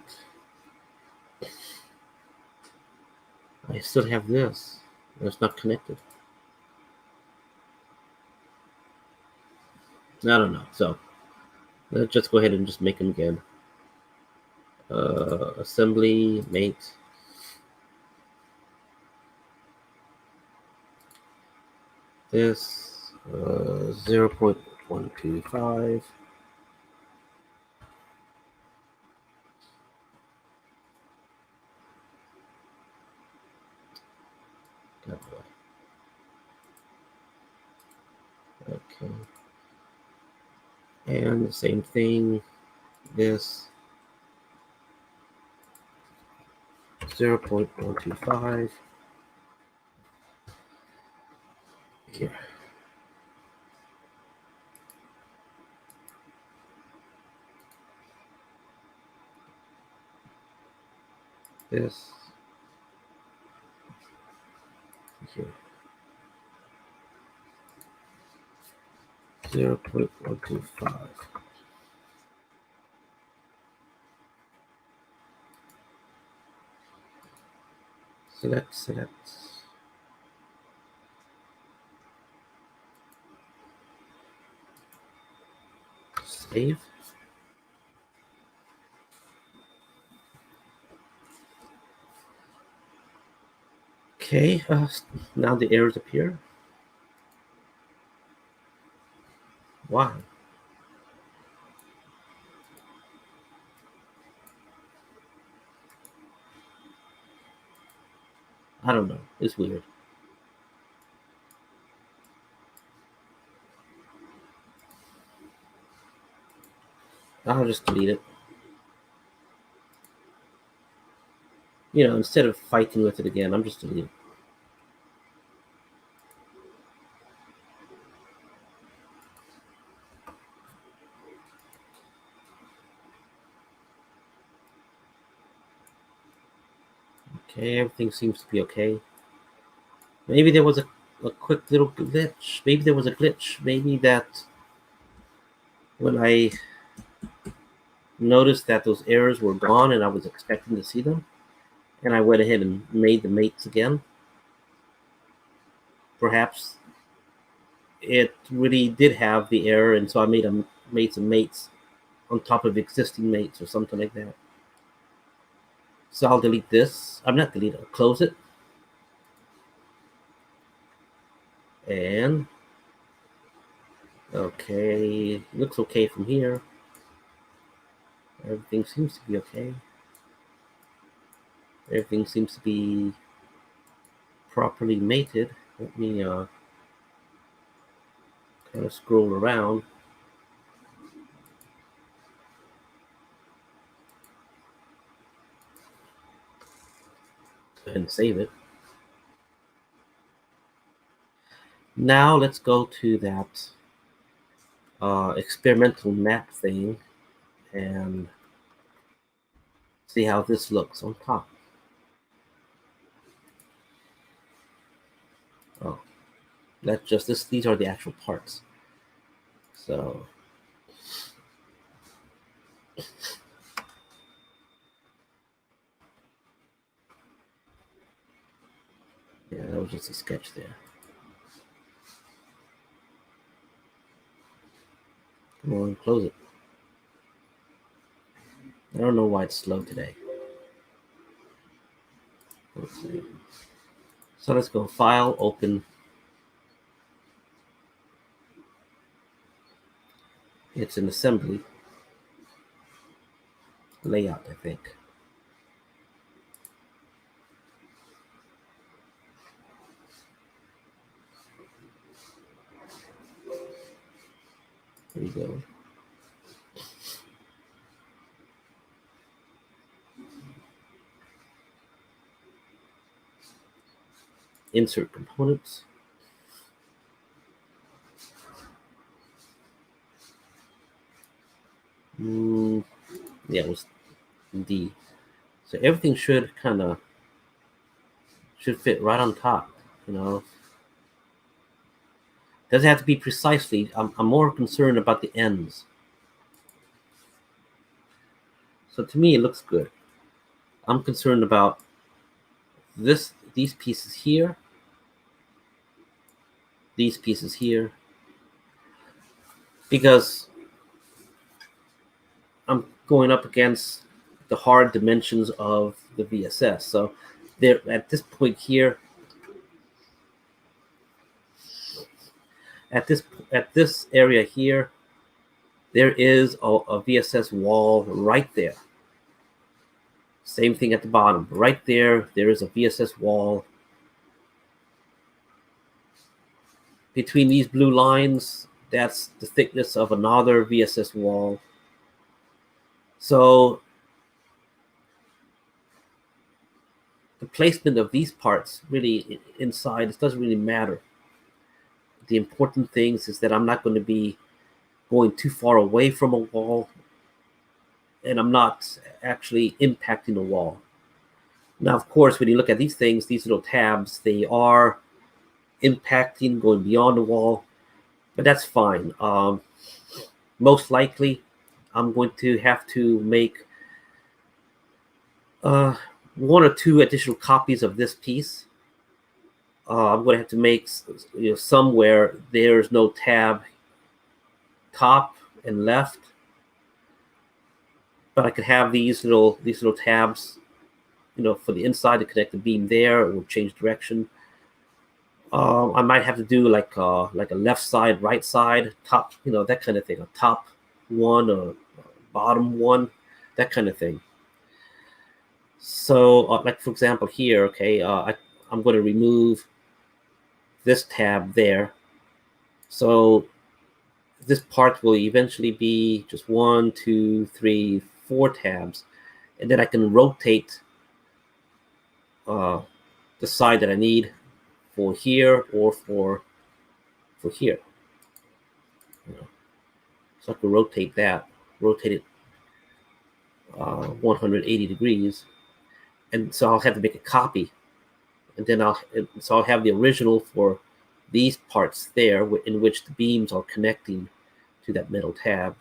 [SPEAKER 1] I still have this. It's not connected. I don't know. So let's just go ahead and just make them again. Assembly, mate. This 0.125. Okay. And the same thing. This 0.125. Here. This here. 0.125. Select. Save. Okay, now the errors appear. Why? I don't know. It's weird. I'll just delete it. Instead of fighting with it again, I'm just deleting it. Okay, everything seems to be okay. Maybe there was a quick little glitch. Maybe there was a glitch. Maybe that when I noticed that those errors were gone and I was expecting to see them, and I went ahead and made the mates again. Perhaps it really did have the error, and so I made some mates on top of existing mates or something like that. So I'll delete this. I'm not delete it. I'll close it. And okay, looks okay from here. Everything seems to be okay. Everything seems to be properly mated. Let me kind of scroll around. Go ahead and save it. Now let's go to that experimental map thing and see how this looks on top. Oh, that's just this. These are the actual parts. So yeah, that was just a sketch there. Come on, close it. I don't know why it's slow today. Let's see. So let's go File, Open. It's an assembly layout, I think. There you go. Insert components. Yeah, it was D. So everything should fit right on top, you know. Doesn't have to be precisely. I'm more concerned about the ends. So to me, it looks good. I'm concerned about these pieces here, these pieces here, because I'm going up against the hard dimensions of the VSS. So there, at this point here, at this area here, there is a VSS wall right there. Same thing at the bottom. Right there, there is a VSS wall. Between these blue lines, that's the thickness of another VSS wall. So the placement of these parts really inside, it doesn't really matter. The important things is that I'm not going to be going too far away from a wall, and I'm not actually impacting the wall. Now, of course, when you look at these things, these little tabs, they are impacting, going beyond the wall, but that's fine. Most likely, I'm going to have to make one or two additional copies of this piece. I'm going to have to make somewhere there's no tab top and left, but I could have these little tabs, for the inside to connect the beam there or change direction. I might have to do like a left side, right side, top, that kind of thing. A top one, a bottom one, that kind of thing. So, like for example here, okay, I'm going to remove this tab there. So this part will eventually be just 1, 2, 3, 4 tabs, and then I can rotate the side that I need for here or for here. So I can rotate it 180 degrees, and so I'll have to make a copy, and then I'll have the original for these parts there, in which the beams are connecting to that metal tab.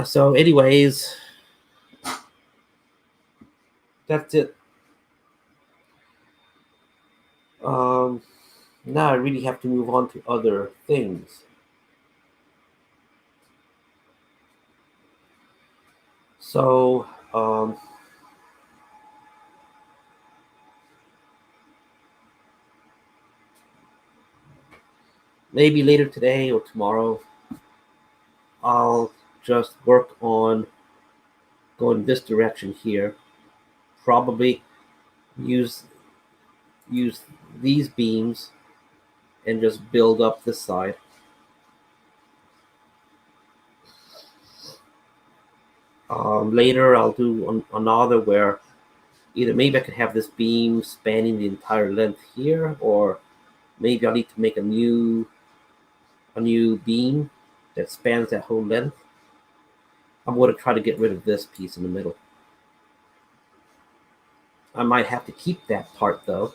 [SPEAKER 1] So anyways, that's it. Now I really have to move on to other things. So maybe later today or tomorrow, I'll just work on going this direction here. Probably use these beams and just build up this side. Later, I'll do another where either maybe I could have this beam spanning the entire length here, or maybe I'll need to make a new beam that spans that whole length. I'm going to try to get rid of this piece in the middle. I might have to keep that part though,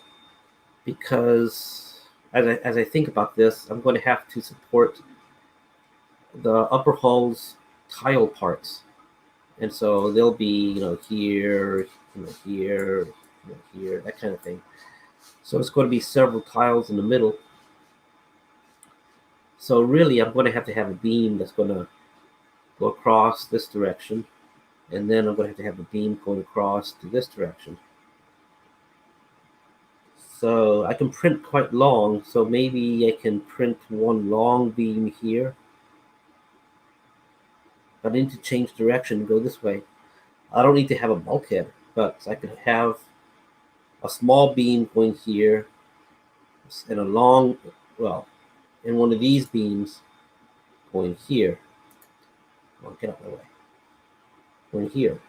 [SPEAKER 1] because as I think about this, I'm going to have to support the upper hull's tile parts, and so they'll be here, here, here, that kind of thing. So it's going to be several tiles in the middle. So really, I'm going to have a beam that's going to go across this direction, and then I'm going to have the beam going across to this direction. So I can print quite long, so maybe I can print one long beam here. But I need to change direction and go this way. I don't need to have a bulkhead, but I could have a small beam going here and a long, well, and one of these beams going here. Come on, get out of my way. Going here.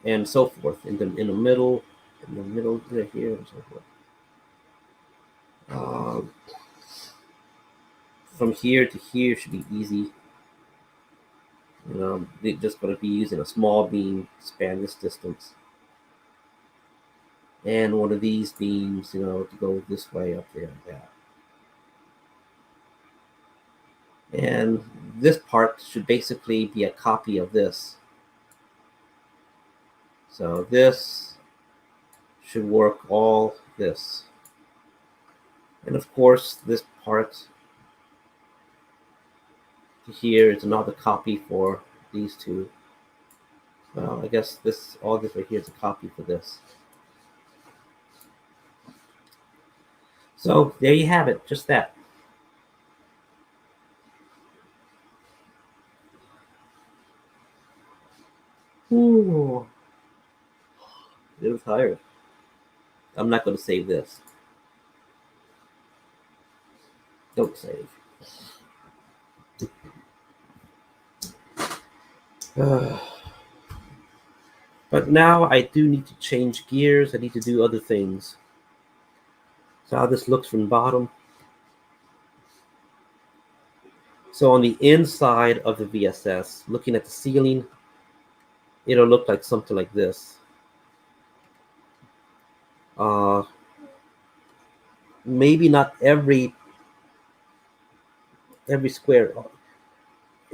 [SPEAKER 1] And so forth. In the middle right here, and so forth. From here to here should be easy. They're just going to be using a small beam to span this distance. And one of these beams, to go this way up there like that. And this part should basically be a copy of this. So this should work all this. And of course, this part here is another copy for these two. Well, I guess all this right here is a copy for this. So there you have it, just that. Ooh. A little tired. I'm not going to save this. Don't save. But now I do need to change gears. I need to do other things. So how this looks from the bottom. So on the inside of the VSS, looking at the ceiling, it'll look like something like this. Maybe not every square.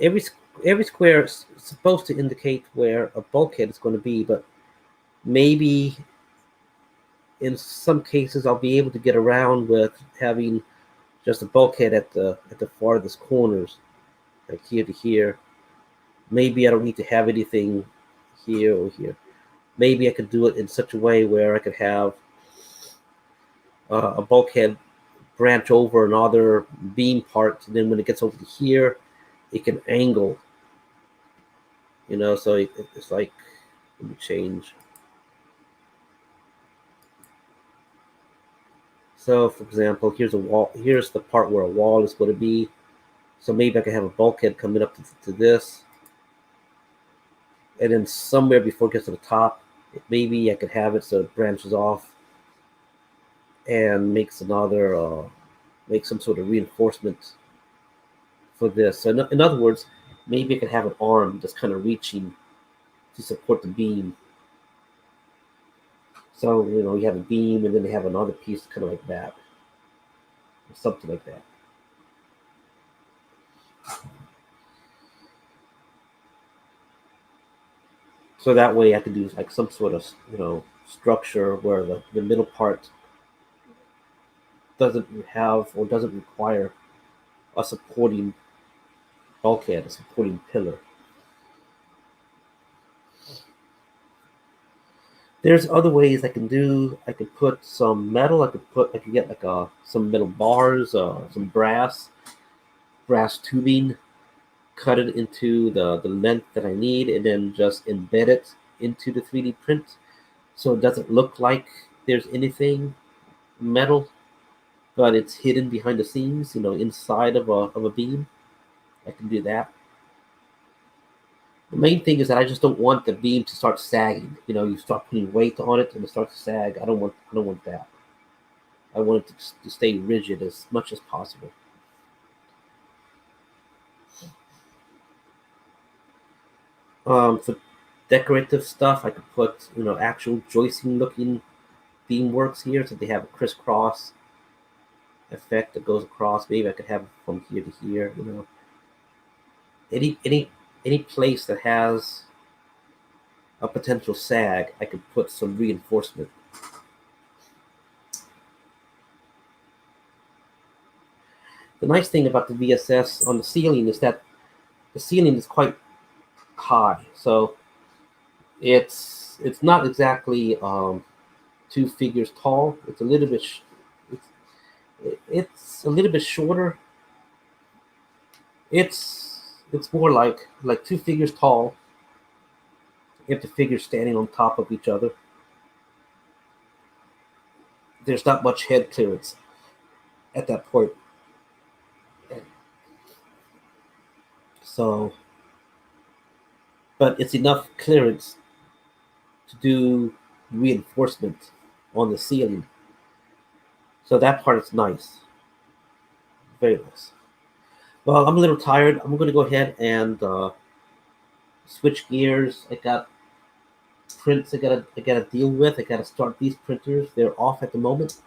[SPEAKER 1] Every square is supposed to indicate where a bulkhead is going to be, but maybe in some cases I'll be able to get around with having just a bulkhead at the farthest corners, like here to here. Maybe I don't need to have anything here or here. Maybe I could do it in such a way where I could have a bulkhead branch over another beam part, and then when it gets over to here, it can angle. So it's like, let me change. So, for example, here's a wall. Here's the part where a wall is going to be. So maybe I can have a bulkhead coming up to this. And then somewhere before it gets to the top, maybe I could have it so it branches off and makes some sort of reinforcement for this. So in other words, maybe I could have an arm just kind of reaching to support the beam. So, you have a beam and then they have another piece kind of like that. Or something like that. So that way I could do like some sort of, structure where the middle part doesn't have or doesn't require a supporting bulkhead, a supporting pillar. There's other ways I can do. I could put some metal. I could get like some metal bars, some brass tubing, cut it into the length that I need, and then just embed it into the 3D print, so it doesn't look like there's anything metal, but it's hidden behind the seams, inside of a beam. I can do that. The main thing is that I just don't want the beam to start sagging. You start putting weight on it and it starts to sag. I don't want that. I want it to stay rigid as much as possible. For decorative stuff, I could put actual joisting looking beam works here, so they have a crisscross effect that goes across. Maybe I could have it from here to here. Any place that has a potential sag, I could put some reinforcement. The nice thing about the VSS on the ceiling is that the ceiling is quite high, so it's not exactly 2 figures tall. It's a little bit it's, it's a little bit shorter. It's more like 2 figures tall. If the figures standing on top of each other, there's not much head clearance at that point. So, but it's enough clearance to do reinforcement on the ceiling. So that part is nice, very nice. Well, I'm a little tired. I'm going to go ahead and switch gears. I got prints I gotta deal with. I gotta start these printers. They're off at the moment.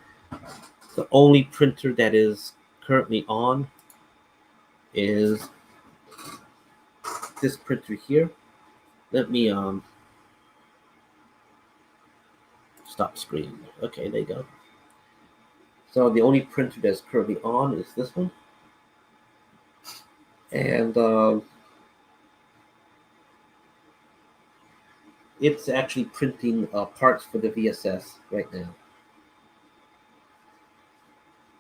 [SPEAKER 1] The only printer that is currently on is this printer here. Let me stop screen. Okay, there you go. So the only printer that's currently on is this one, and it's actually printing parts for the VSS right now.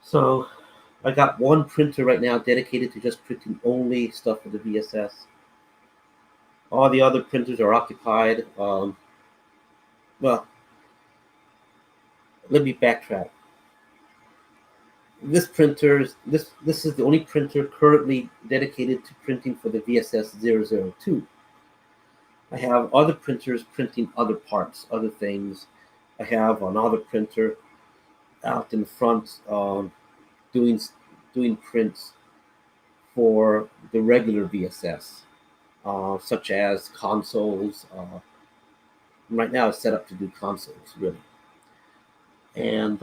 [SPEAKER 1] So I got one printer right now dedicated to just printing only stuff for the VSS. All the other printers are occupied. Well, let me backtrack. This is the only printer currently dedicated to printing for the VSS 002. I have other printers printing other parts, other things. I have another printer out in front doing doing prints for the regular VSS, such as consoles. Right now, it's set up to do consoles, really. And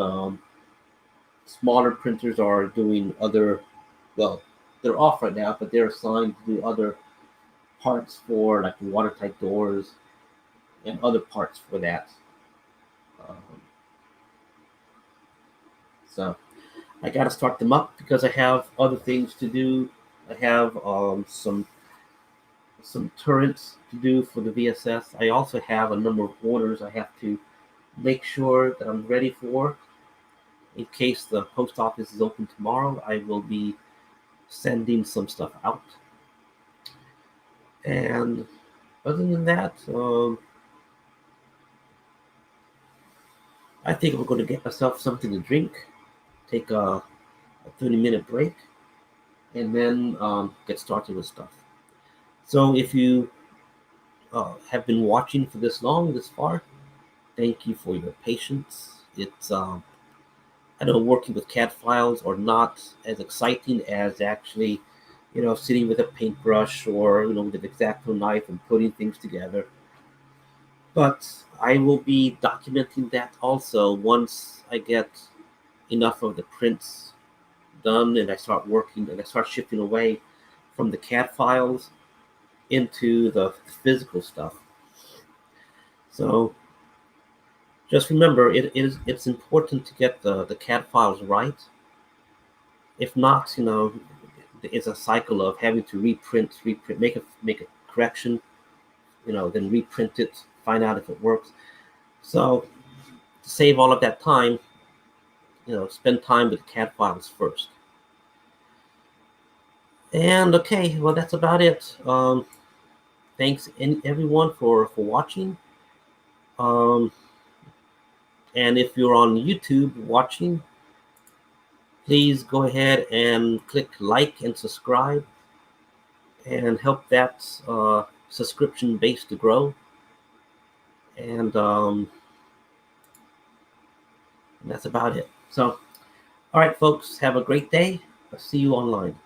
[SPEAKER 1] smaller printers are doing other, well, they're off right now, but they're assigned to do other parts for like watertight doors and other parts for that. Um, so I got to start them up because I have other things to do. I have some turrets to do for the VSS. I also have a number of orders I have to make sure that I'm ready for. In case the post office is open tomorrow, I will be sending some stuff out. And other than that, I think I'm going to get myself something to drink, take a 30-minute break, and then get started with stuff. So if you have been watching for this long, this far, thank you for your patience. It's I know working with CAD files are not as exciting as actually, sitting with a paintbrush or with an X-Acto knife and putting things together. But I will be documenting that also once I get enough of the prints done and I start working and I start shifting away from the CAD files into the physical stuff. So just remember, it's important to get the CAD files right. If not, it's a cycle of having to reprint, make a correction, then reprint it, find out if it works. So to save all of that time, spend time with CAD files first. And okay, well, that's about it. Thanks everyone for watching. And if you're on YouTube watching, please go ahead and click like and subscribe and help that subscription base to grow. And that's about it. So, all right, folks, have a great day. I'll see you online.